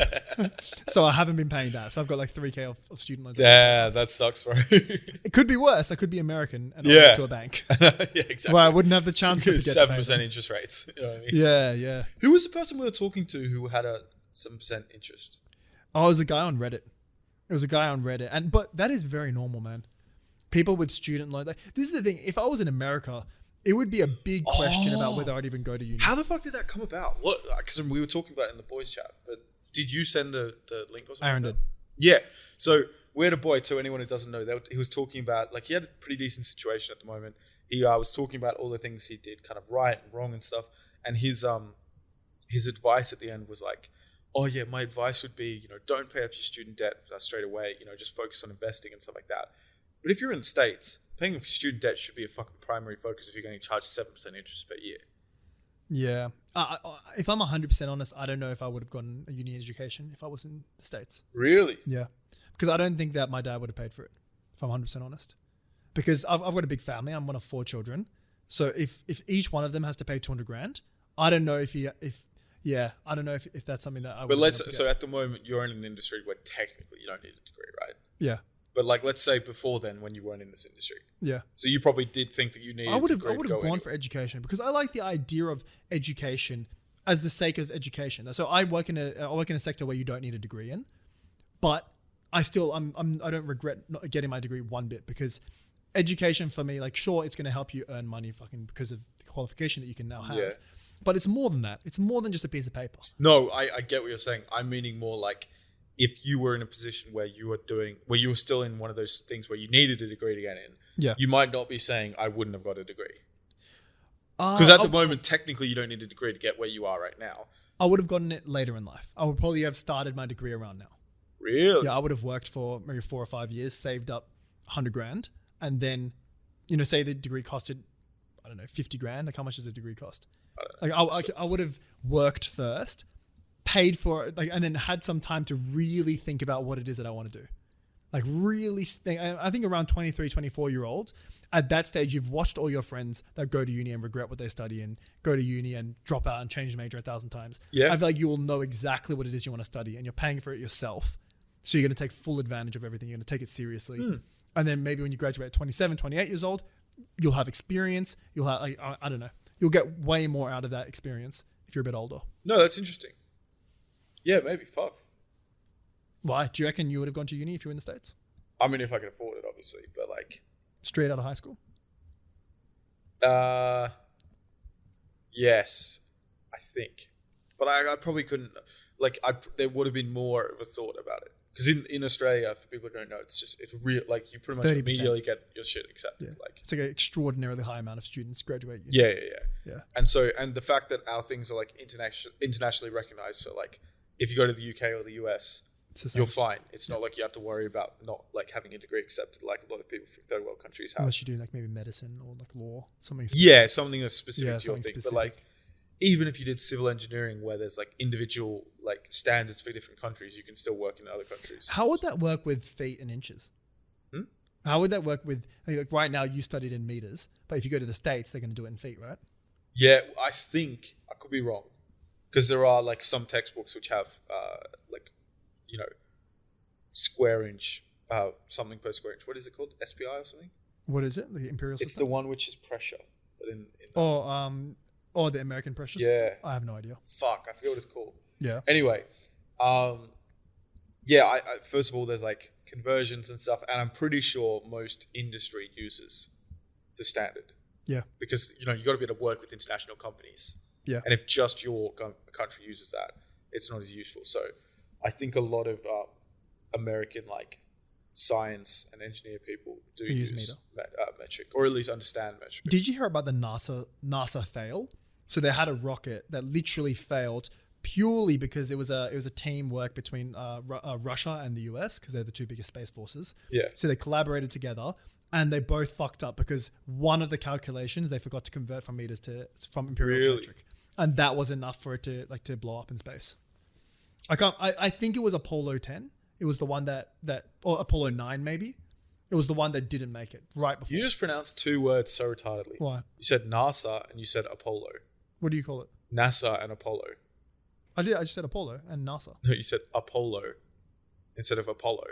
S1: So I haven't been paying that. So I've got like $3,000 of student loans.
S2: Yeah, that sucks, bro.
S1: It could be worse. I could be American and go to a bank.
S2: Yeah, exactly.
S1: Where I wouldn't have the chance to get
S2: 7% interest rates. You know what I mean?
S1: Yeah.
S2: Who was the person we were talking to who had a 7% interest?
S1: Oh, it was a guy on Reddit. But that is very normal, man. People with student loans. Like, this is the thing. If I was in America, it would be a big question about whether I'd even go to uni.
S2: How the fuck did that come about? What? Because we were talking about it in the boys' chat. But did you send the link or something?
S1: Aaron did.
S2: Yeah. So we had a boy. So anyone who doesn't know, he was talking about, like, he had a pretty decent situation at the moment. He was talking about all the things he did kind of right and wrong and stuff. And his advice at the end was like, oh yeah, my advice would be, don't pay off your student debt straight away. Just focus on investing and stuff like that. But if you're in the States, paying off student debt should be a fucking primary focus if you're going to charge 7% interest per year.
S1: Yeah. If I'm 100% honest, I don't know if I would have gotten a uni education if I was in the States.
S2: Really?
S1: Yeah. Because I don't think that my dad would have paid for it, if I'm 100% honest. Because I've got a big family. I'm one of 4 children. So if each one of them has to pay $200,000, I don't know if I don't know if that's something that I would.
S2: But so at the moment you're in an industry where technically you don't need a degree, right?
S1: Yeah.
S2: But like, let's say before then, when you weren't in this industry.
S1: Yeah.
S2: So you probably did think that you needed.
S1: I would have gone for education because I like the idea of education as the sake of education. So I work in a sector where you don't need a degree in, but I don't regret not getting my degree one bit because education for me, like, sure, it's going to help you earn money fucking because of the qualification that you can now have. Yeah. But it's more than that. It's more than just a piece of paper.
S2: No, I get what you're saying. I'm meaning more like, if you were in a position where you were still in one of those things where you needed a degree to get in, you might not be saying, I wouldn't have got a degree. Because at the moment, technically, you don't need a degree to get where you are right now.
S1: I would have gotten it later in life. I would probably have started my degree around now.
S2: Really?
S1: Yeah, I would have worked for maybe 4 or 5 years, saved up $100,000, and then, say the degree costed, I don't know, $50,000. Like, how much does a degrry cost? I don't know. Like, I would have worked first, paid for it, and then had some time to really think about what it is that I want to do. Like, really think. I think around 23, 24-year-old, at that stage, you've watched all your friends that go to uni and regret what they study and go to uni and drop out and change major 1,000 times. Yeah. I feel like you will know exactly what it is you want to study, and you're paying for it yourself. So you're going to take full advantage of everything. You're going to take it seriously. And then maybe when you graduate at 27, 28 years old, you'll have experience. You'll have, like, I don't know. You'll get way more out of that experience if you're a bit older.
S2: No, that's interesting. Yeah, maybe. Fuck.
S1: Why? Do you reckon you would have gone to uni if you were in the States?
S2: I mean, if I could afford it, obviously. But like...
S1: Straight out of high school?
S2: Yes. I think. But I probably couldn't... Like, there would have been more of a thought about it. Because in Australia, for people who don't know, it's real. Like, you pretty much 30%. Immediately get your shit accepted.
S1: Yeah.
S2: Like,
S1: it's like an extraordinarily high amount of students graduate.
S2: Yeah. And the fact that our things are like internationally recognized. So like, if you go to the UK or the US, you're fine. It's not like you have to worry about not like having a degree accepted, like a lot of people from third world countries have.
S1: Unless you do like maybe medicine or like law, something.
S2: Specific. Yeah, something that's specific to your thing. But like, even if you did civil engineering where there's like individual like standards for different countries, you can still work in other countries.
S1: How would that work with feet and inches? How would that work with, like right now you studied in meters, but if you go to the States, they're going to do it in feet, right?
S2: Yeah, I think I could be wrong, because there are like some textbooks which have like, you know, square inch, something per square inch. What is it called? SPI or something?
S1: What is it? The imperial system?
S2: It's the one which is pressure. But
S1: or the American pressure
S2: Yeah.
S1: system? I have no idea.
S2: Fuck, I forget what it's called.
S1: Yeah.
S2: Anyway, yeah, I first of all, there's like conversions and stuff, and I'm pretty sure most industry uses the standard.
S1: Yeah.
S2: Because, you know, you got to be able to work with international companies.
S1: Yeah.
S2: And if just your country uses that, it's not as useful. So I think a lot of American like science and engineer people do use metric, or at least understand metric.
S1: Did you hear about the NASA fail? So they had a rocket that literally failed purely because it was a teamwork between Russia and the US, because they're the two biggest space forces.
S2: Yeah.
S1: So they collaborated together, and they both fucked up because one of the calculations they forgot to convert from meters from imperial to metric, and that was enough for it to blow up in space. I think it was Apollo 10. It was the one that or Apollo 9 maybe. It was the one that didn't make it right before.
S2: You just pronounced two words so retardedly.
S1: Why?
S2: You said NASA and you said Apollo.
S1: What do you call it?
S2: NASA and Apollo.
S1: I just said Apollo and NASA.
S2: No, you said Apollo instead of Apollo.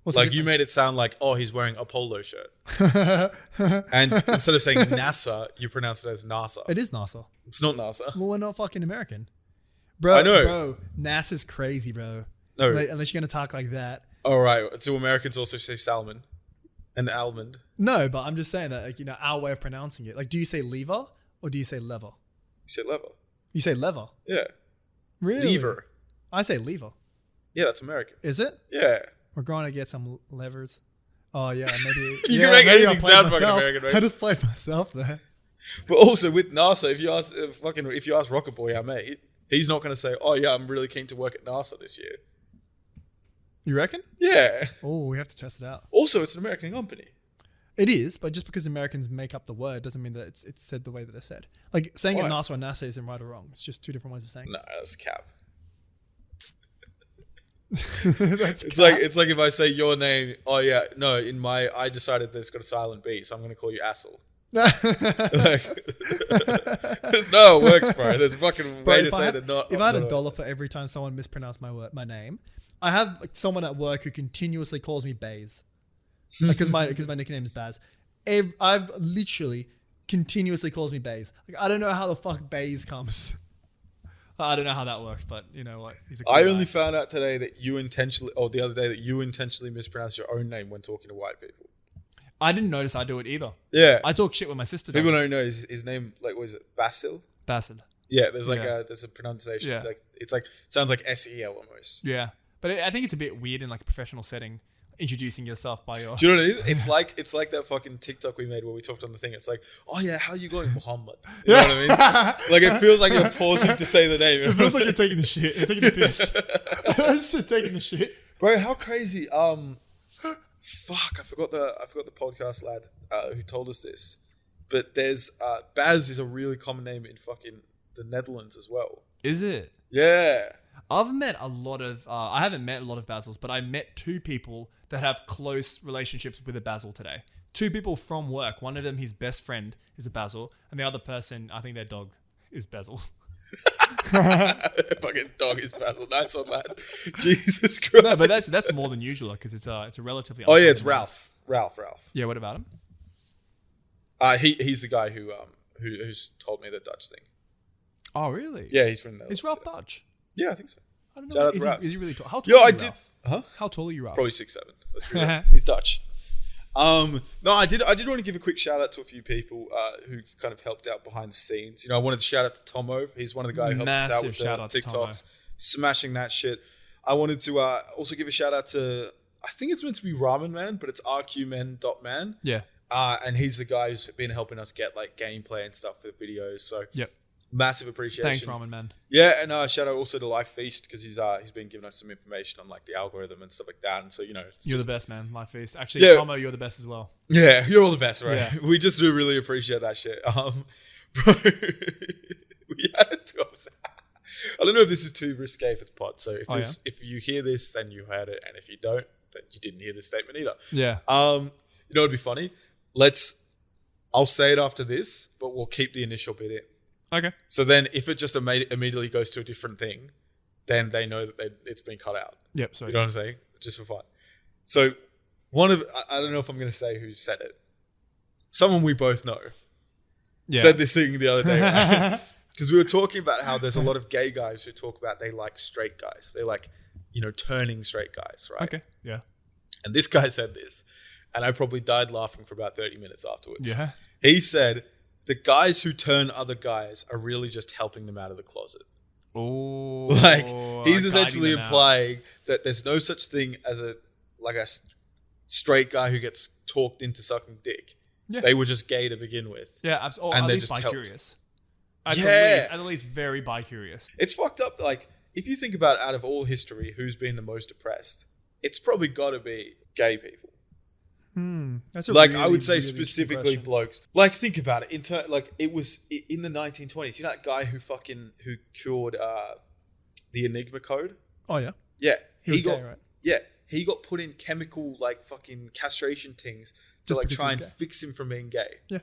S1: What's
S2: like you made it sound like, oh, he's wearing a polo shirt. And instead of saying NASA, you pronounce it as NASA.
S1: It is NASA.
S2: It's not NASA.
S1: Well, we're not fucking American. Bro,
S2: I know.
S1: Bro, NASA's crazy, bro.
S2: No.
S1: Unless you're going to talk like that.
S2: All right. So Americans also say salmon and almond.
S1: No, but I'm just saying that, like, you know, our way of pronouncing it. Like, do you say lever or do you say lever?
S2: You say lever.
S1: You say lever?
S2: Yeah.
S1: Really?
S2: Lever.
S1: I say lever.
S2: Yeah, that's American.
S1: Is it?
S2: Yeah.
S1: We're going to get some levers. Oh, yeah, maybe.
S2: You can make anything sound fucking American, right?
S1: I just played myself there.
S2: But also with NASA, if you ask Rocket Boy, our mate, he's not going to say, "Oh yeah, I'm really keen to work at NASA this year."
S1: You reckon?
S2: Yeah.
S1: Oh, we have to test it out.
S2: Also, it's an American company.
S1: It is, but just because Americans make up the word doesn't mean that it's said the way that they're said. Like saying it NASA or NASA isn't right or wrong. It's just two different ways of saying it.
S2: No, that's cap.
S1: That's
S2: it's cap. It's like if I say your name. Oh yeah, no. I decided that it's got a silent B, so I'm going to call you Assel. Like, there's no it works, bro. There's a fucking way to say it. Not.
S1: If I had $1 for every time someone mispronounced my name, I have like someone at work who continuously calls me Bas, because my nickname is Baz. I've literally continuously calls me Bas. Like I don't know how the fuck Bas comes. I don't know how that works, but you know what?
S2: I only found out today that you intentionally, or the other day that you intentionally mispronounced your own name when talking to white people.
S1: I didn't notice I do it either.
S2: Yeah.
S1: I talk shit with my sister.
S2: People don't know his name, like, what is it? Basil? Yeah, there's like there's a pronunciation.
S1: Yeah.
S2: Like it's like sounds like SEL almost.
S1: Yeah. But I think it's a bit weird in like a professional setting, introducing yourself by your...
S2: Do you know what it is? It's like that fucking TikTok we made where we talked on the thing. It's like, oh yeah, how you going, Muhammad? You know what I mean? Like it feels like you're pausing to say the name.
S1: It feels like you're taking the shit. You're taking the piss. I just said taking the shit.
S2: Bro, how crazy. Fuck, I forgot the podcast lad who told us this. But there's Baz is a really common name in fucking the Netherlands as well.
S1: Is it?
S2: Yeah.
S1: I've met a lot of... I haven't met a lot of Basils, but I met two people that have close relationships with a Basil today. Two people from work. One of them, his best friend, is a Basil. And the other person, I think their dog is Basil.
S2: Fucking dog is Basil. Nice one, lad. Jesus Christ.
S1: No, but that's more than usual because it's a relatively...
S2: Oh, yeah, it's Ralph. Ralph.
S1: Yeah, what about him?
S2: He's the guy who's told me the Dutch thing.
S1: Oh, really?
S2: Yeah, he's from the
S1: Is Ralph Dutch?
S2: Yeah, I think so.
S1: I don't know.
S2: Shout out to Ralph.
S1: Is he really tall? How tall are you, Ralph?
S2: Huh?
S1: How tall are you, Ralph?
S2: Probably 6'7". Let's be real. He's Dutch. No, I did want to give a quick shout out to a few people who kind of helped out behind the scenes. You know, I wanted to shout out to Tomo. He's one of the guys who helps us out with the TikToks, smashing that shit. I wanted to also give a shout out to, I think it's meant to be Ramen Man, but it's rqmen.man.
S1: Yeah.
S2: And he's the guy who's been helping us get like gameplay and stuff for the videos. So
S1: yep.
S2: Massive appreciation.
S1: Thanks, Ramen Man.
S2: Yeah, and shout out also to Life Feast because he's been giving us some information on like the algorithm and stuff like that. And so
S1: you're the best, man. Life Feast. Actually, yeah. Tomo, you're the best as well.
S2: Yeah, you're all the best, right?
S1: Yeah.
S2: We just do really appreciate that shit. Bro, we had it to us. I don't know if this is too risque for the pod. So if you hear this, then you heard it, and if you don't, that you didn't hear this statement either.
S3: Yeah.
S2: You know, it'd be funny. I'll say it after this, but we'll keep the initial bit in.
S3: Okay.
S2: So then if it just immediately goes to a different thing, then they know that it's been cut out.
S3: Yep. Sorry.
S2: You know what I'm saying? Just for fun. So I don't know if I'm going to say who said it. Someone we both know said this thing the other day. Because we were talking about how there's a lot of gay guys who talk about they like straight guys. They like, you know, turning straight guys, right?
S3: Okay. Yeah.
S2: And this guy said this, and I probably died laughing for about 30 minutes afterwards.
S3: Yeah.
S2: He said, the guys who turn other guys are really just helping them out of the closet.
S3: Oh.
S2: Like, he's essentially implying that there's no such thing as a straight guy who gets talked into sucking dick. Yeah. They were just gay to begin with.
S3: Yeah, absolutely.
S2: And
S3: at
S2: they're
S3: least
S2: just
S3: bi-curious.
S2: Yeah.
S3: At least very bi-curious.
S2: It's fucked up. Like, if you think about out of all history, who's been the most oppressed, it's probably got to be gay people.
S3: That's a
S2: like,
S3: really,
S2: I would say
S3: really
S2: specifically blokes. Like, think about it. Like, it was in the 1920s. You know that guy who cured the Enigma code?
S3: Oh, yeah.
S2: Yeah.
S3: He got gay, right?
S2: Yeah. He got put in chemical, like, fucking castration things to, like, try and fix him from being gay.
S3: Yeah.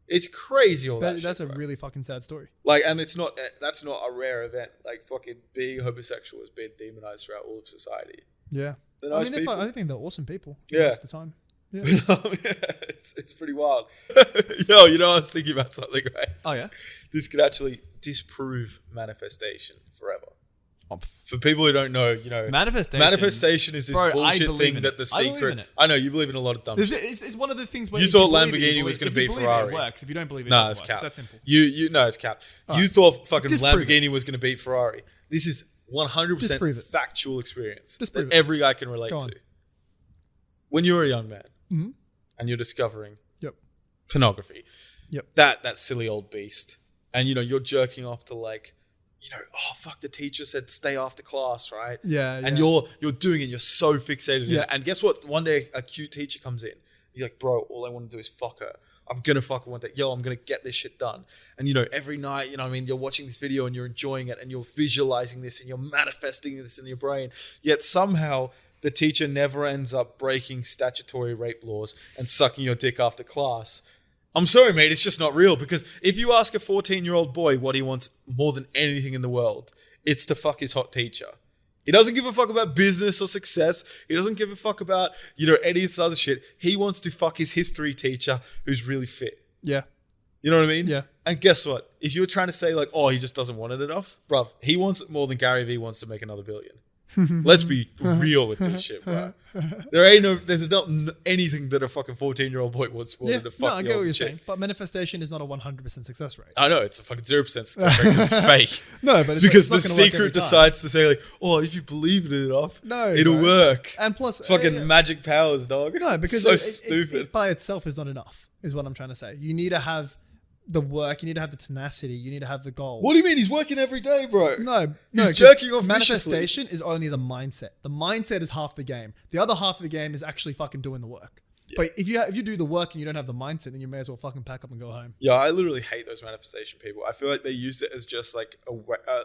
S2: It's crazy all that
S3: That's
S2: shit,
S3: a really fucking sad story.
S2: Like, and that's not a rare event. Like, fucking being homosexual has been demonized throughout all of society.
S3: Yeah.
S2: They're nice people.
S3: I think they're awesome people.
S2: Yeah.
S3: Most of the time. Yeah.
S2: It's pretty wild. Yo, you know, I was thinking about something, right?
S3: Oh, yeah?
S2: This could actually disprove manifestation forever. For people who don't know, you know, manifestation is this bullshit thing that the secret. I know you believe in a lot of dumb shit.
S3: It's one of the things where
S2: you thought Lamborghini was going to beat Ferrari.
S3: It works. If you don't believe it, doesn't work.
S2: Cap.
S3: It's that simple.
S2: You know it's cap. You thought fucking Lamborghini was going to beat Ferrari. This is 100% factual experience that every guy can relate to. When you're a young man and you're discovering pornography, that silly old beast, and you know you're jerking off to like, you know, oh fuck, the teacher said stay after class, right?
S3: Yeah.
S2: And you're doing it, you're so fixated in it. And guess what? One day a cute teacher comes in. You're like, bro, all I want to do is fuck her. I'm gonna fuck her one day. Yo, I'm gonna get this shit done. And you know, every night, you know what I mean, you're watching this video and you're enjoying it and you're visualizing this and you're manifesting this in your brain. Yet somehow the teacher never ends up breaking statutory rape laws and sucking your dick after class. I'm sorry, mate, it's just not real. Because if you ask a 14-year-old boy what he wants more than anything in the world, it's to fuck his hot teacher. He doesn't give a fuck about business or success. He doesn't give a fuck about, you know, any of this other shit. He wants to fuck his history teacher who's really fit.
S3: Yeah.
S2: You know what I mean?
S3: Yeah.
S2: And guess what? If you were trying to say like, oh, he just doesn't want it enough, bruv, he wants it more than Gary Vee wants to make another billion. Let's be real with this shit, bro. There's not anything that a fucking 14-year-old boy wants more than to fuck. No,
S1: I get what you're saying, but manifestation is not a 100% success rate.
S2: I know it's a fucking 0% success rate. It's fake.
S1: No, but
S2: it's because the secret decides to say like, oh, if you believe in it enough, it'll work.
S1: And plus,
S2: it's fucking magic powers, dog.
S1: No, because
S2: so stupid.
S1: It by itself is not enough. Is what I'm trying to say. You need to have the work, you need to have the tenacity, you need to have the goal.
S2: What do you mean? He's working every day, bro.
S1: No,
S2: he's jerking off.
S1: Manifestation is only the mindset. The mindset is half the game. The other half of the game is actually fucking doing the work. Yeah. But if you do the work and you don't have the mindset, then you may as well fucking pack up and go home.
S2: Yeah, I literally hate those manifestation people. I feel like they use it as just like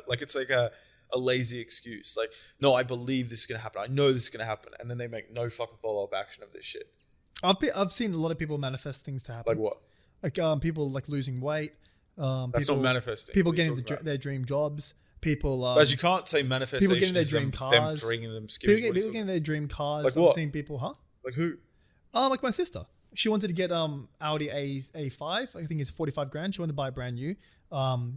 S2: it's like a lazy excuse. Like, no, I believe this is gonna happen. I know this is gonna happen, and then they make no fucking follow up action of this shit.
S1: I've seen a lot of people manifest things to happen.
S2: Like what?
S1: Like people like losing weight.
S2: That's not manifesting.
S1: People getting their dream jobs. People.
S2: But you can't say manifestation.
S1: People getting their dream cars.
S2: Them bringing them
S1: people getting their dream cars.
S2: Like what?
S1: I've seen people, huh?
S2: Like who?
S1: Like my sister. She wanted to get Audi A5. I think it's 45 grand. She wanted to buy brand new.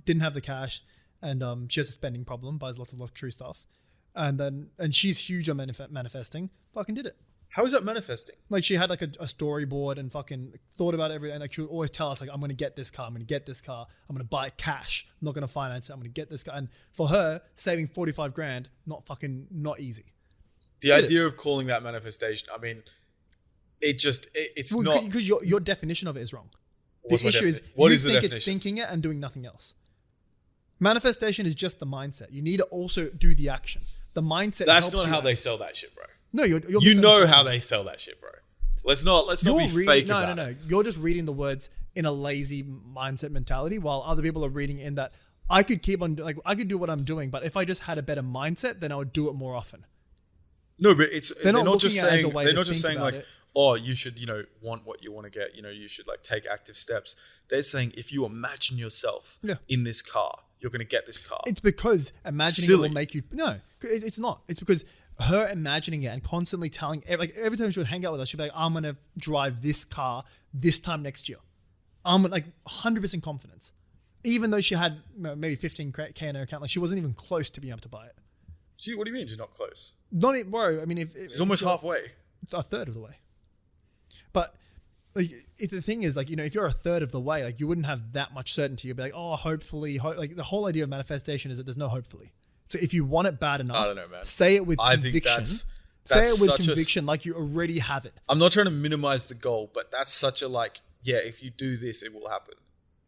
S1: Didn't have the cash, and she has a spending problem. Buys lots of luxury stuff, and she's huge on manifesting. Fucking did it.
S2: How is that manifesting?
S1: Like she had like a storyboard and fucking thought about everything. Like she would always tell us like, I'm going to get this car. I'm going to get this car. I'm going to buy it cash. I'm not going to finance it. I'm going to get this car. And for her, saving 45 grand, not easy.
S2: The idea of calling that manifestation, I mean, it's not.
S1: Because your definition of it is wrong. The issue is
S2: what
S1: you
S2: is the
S1: think
S2: definition?
S1: It's thinking it and doing nothing else. Manifestation is just the mindset. You need to also do the action. The mindset.
S2: That's not how they sell that shit, bro.
S1: No, you're
S2: you know how they sell that shit, bro. Let's not be fake about it.
S1: No. You're just reading the words in a lazy mindset mentality, while other people are reading in that I could keep on I could do what I'm doing, but if I just had a better mindset, then I would do it more often.
S2: No, but they're not just
S1: looking at it as
S2: saying
S1: a way
S2: they're
S1: to
S2: not just
S1: think
S2: saying
S1: about
S2: like,
S1: it.
S2: oh, you should, want what you want to get. You should like take active steps. They're saying if you imagine yourself in this car, you're going to get this car.
S1: It's because imagining it will make you... No, it's not. It's because her imagining it and constantly telling... Like every time she would hang out with us, she'd be like, I'm going to drive this car this time next year. I'm like 100% confidence. Even though she had maybe 15K in her account, like she wasn't even close to being able to buy it.
S2: Gee, what do you mean she's not close?
S1: Not even, bro. I mean, if
S2: she's almost halfway.
S1: A third of the way. But like, if the thing is, like, if you're a third of the way, like you wouldn't have that much certainty. You'd be like, oh, hopefully. Like the whole idea of manifestation is that there's no hopefully. So if you want it bad enough,
S2: I don't know, man.
S1: Say it with conviction. Say it with conviction, like you already have it.
S2: I'm not trying to minimize the goal, but that's such a like, if you do this, it will happen.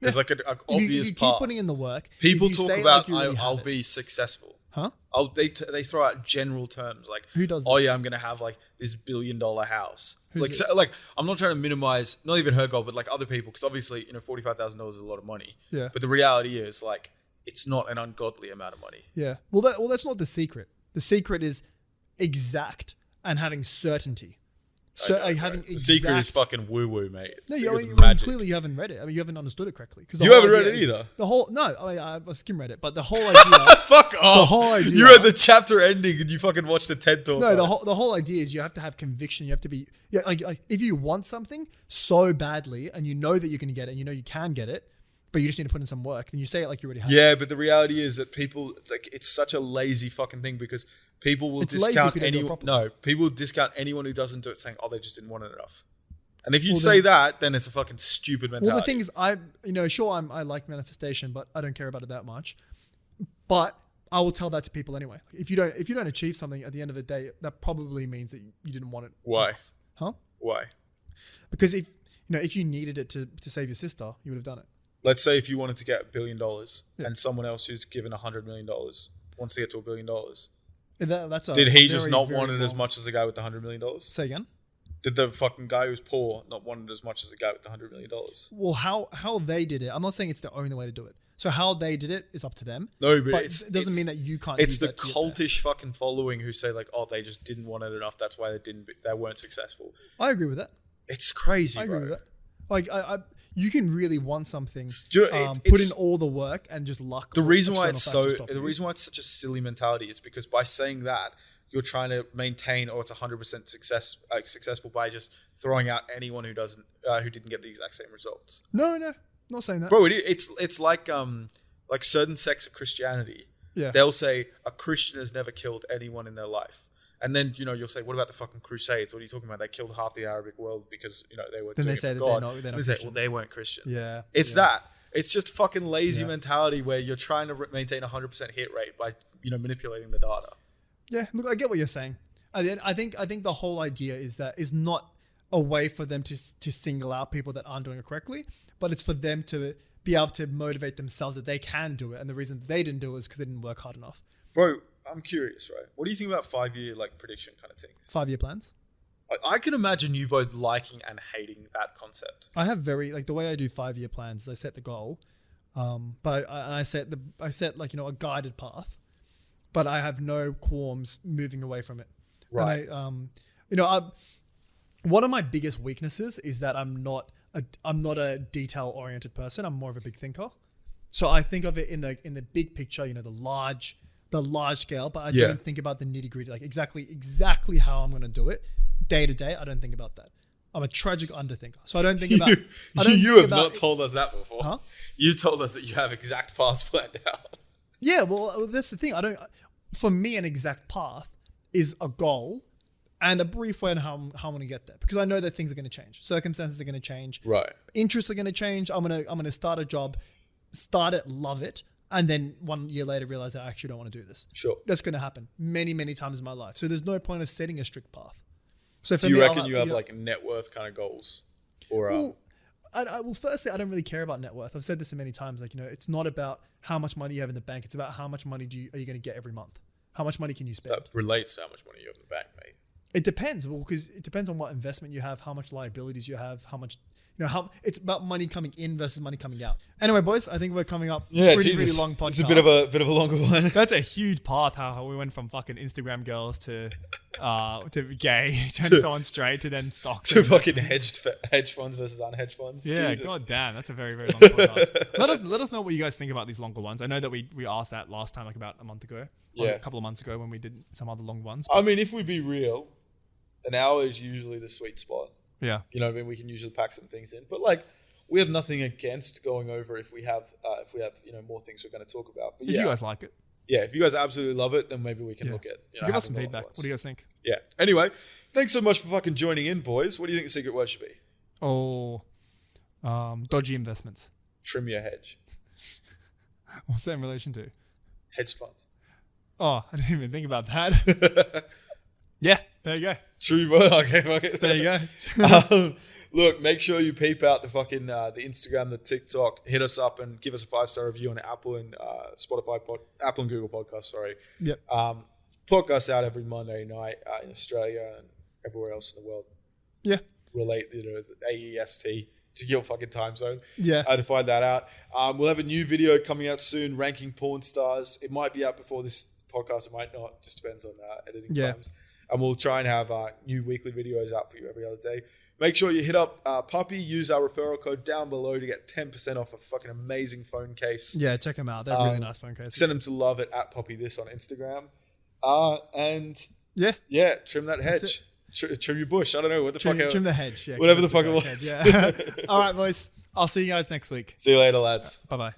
S2: There's like an obvious
S1: you
S2: part.
S1: Keep putting in the work.
S2: People talk about I'll be successful.
S1: Huh?
S2: They throw out general terms like,
S1: who does?
S2: Oh yeah, I'm gonna have like this $1 billion house. Like I'm not trying to minimize not even her goal, but like other people, because obviously $45,000 is a lot of money.
S1: Yeah.
S2: But the reality is like it's not an ungodly amount of money.
S1: Yeah. Well, that's not the secret. The secret is exact and having certainty. So having
S2: the secret is fucking woo woo, mate.
S1: Clearly you haven't read it. I mean, you haven't understood it correctly.
S2: You haven't read it either.
S1: I skim read it, but the whole idea.
S2: Fuck off.
S1: The whole idea.
S2: You read the chapter ending and you fucking watched the TED talk.
S1: No, the whole idea is you have to have conviction. You have to be like if you want something so badly and you know that you're going to get it, and you know you can get it, but you just need to put in some work, then you say it like you already have.
S2: Yeah, but the reality is that people like it's such a lazy fucking thing because people will discount anyone. No, people will discount anyone who doesn't do it, saying, "Oh, they just didn't want it enough." And if you say that, then it's a fucking stupid mentality.
S1: Well, the thing is, I like manifestation, but I don't care about it that much. But I will tell that to people anyway. If you don't achieve something at the end of the day, that probably means that you didn't want it.
S2: Why?
S1: Enough. Huh?
S2: Why?
S1: Because if you needed it to save your sister, you would have done it.
S2: Let's say if you wanted to get $1 billion and someone else who's given $100 million wants to get to $1 billion. Did he just not want it as much as the guy with the $100 million?
S1: Say again?
S2: Did the fucking guy who's poor not want it as much as the guy with the $100 million?
S1: Well, how they did it, I'm not saying it's the only way to do it. So how they did it is up to them.
S2: No, but
S1: it doesn't mean that you can't.
S2: It's the cultish fucking following who say like, oh, they just didn't want it enough. That's why they weren't successful.
S1: I agree with that.
S2: It's crazy,
S1: I agree with that. Like you can really want something,
S2: put
S1: in all the work and just luck.
S2: The reason why it's such a silly mentality is because by saying that, you're trying to maintain, or it's 100% successful by just throwing out anyone who didn't get the exact same results.
S1: No, not saying that,
S2: bro. It's like certain sects of Christianity.
S1: Yeah,
S2: they'll say a Christian has never killed anyone in their life. And then, you'll say, what about the fucking Crusades? What are you talking about? They killed half the Arabic world because, they were
S1: then
S2: doing
S1: they
S2: it
S1: say
S2: for
S1: that
S2: God.
S1: they're not
S2: They say, well, they weren't Christian.
S1: Yeah.
S2: It's that. It's just fucking lazy mentality where you're trying to maintain a 100% hit rate by, manipulating the data.
S1: Yeah, look, I get what you're saying. I think the whole idea is not a way for them to single out people that aren't doing it correctly, but it's for them to be able to motivate themselves that they can do it. And the reason they didn't do it is because they didn't work hard enough.
S2: Bro, I'm curious, right? What do you think about 5-year prediction kind of things?
S1: 5-year plans?
S2: I can imagine you both liking and hating that concept.
S1: I have the way I do 5-year plans is I set the goal, but I set a guided path, but I have no qualms moving away from it.
S2: Right.
S1: And one of my biggest weaknesses is that I'm not a detail oriented person. I'm more of a big thinker. So I think of it in the big picture, the large scale, but I don't think about the nitty gritty, like exactly how I'm going to do it day to day. I don't think about that. I'm a tragic underthinker. So I don't think about...
S2: You have not told us that before.
S1: Huh?
S2: You told us that you have exact paths planned out.
S1: Yeah, well, that's the thing. For me, an exact path is a goal and a brief way on how I'm going to get there, because I know that things are going to change. Circumstances are going to change.
S2: Right.
S1: Interests are going to change. I'm going to start a job, start it, love it, and then 1 year later realize I actually don't want to do this.
S2: Sure.
S1: That's going to happen many, many times in my life. So there's no point of setting a strict path. So for
S2: do you
S1: me,
S2: reckon you have net worth kind of goals? Or
S1: firstly, I don't really care about net worth. I've said this many times. It's not about how much money you have in the bank. It's about how much money are you going to get every month. How much money can you spend?
S2: That relates to how much money you have in the bank, mate.
S1: It depends. Well, because it depends on what investment you have, how much liabilities you have, how much how it's about money coming in versus money coming out. Anyway, boys, I think we're coming up pretty long podcast.
S2: It's a bit of a longer one.
S3: That's a huge path. How we went from fucking Instagram girls to gay, turning someone straight to then stocks
S2: to fucking hedge funds versus unhedged funds.
S3: Yeah,
S2: Jesus.
S3: god damn, that's a very very long podcast. Let us know what you guys think about these longer ones. I know that we asked that last time, like about a month ago, or a couple of months ago when we did some other long ones.
S2: I mean, if we be real, an hour is usually the sweet spot.
S3: Yeah.
S2: You know what I mean? We can usually pack some things in. But like, we have nothing against going over if we have more things we're going to talk about. But
S3: if you guys like it.
S2: Yeah, if you guys absolutely love it, then maybe we can look at
S3: give us some feedback. What do you guys think?
S2: Yeah. Anyway, thanks so much for fucking joining in, boys. What do you think the secret word should be?
S3: Dodgy investments.
S2: Trim your hedge.
S3: What's that in relation to?
S2: Hedge funds.
S3: Oh, I didn't even think about that. Yeah, there you go.
S2: True word. Okay, fuck it.
S3: There you go.
S2: Look, make sure you peep out the fucking the Instagram, the TikTok. Hit us up and give us a 5-star review on Apple and Spotify, Apple and Google Podcasts. Sorry.
S3: Yep.
S2: Podcasts out every Monday night in Australia and everywhere else in the world.
S3: Yeah.
S2: Relate, the AEST to your fucking time zone.
S3: Yeah.
S2: To find that out. We'll have a new video coming out soon, ranking porn stars. It might be out before this podcast. It might not. Just depends on editing times. And we'll try and have new weekly videos out for you every other day. Make sure you hit up Puppy. Use our referral code down below to get 10% off a fucking amazing phone case.
S1: Yeah, check them out. They're really nice phone cases.
S2: Send them to love it at Puppy This on Instagram. And trim that hedge. Trim your bush. I don't know what the fuck.
S1: Trim the hedge. Yeah,
S2: whatever the fuck it was.
S1: Yeah. All right, boys. I'll see you guys next week.
S2: See you later, lads.
S1: Bye-bye.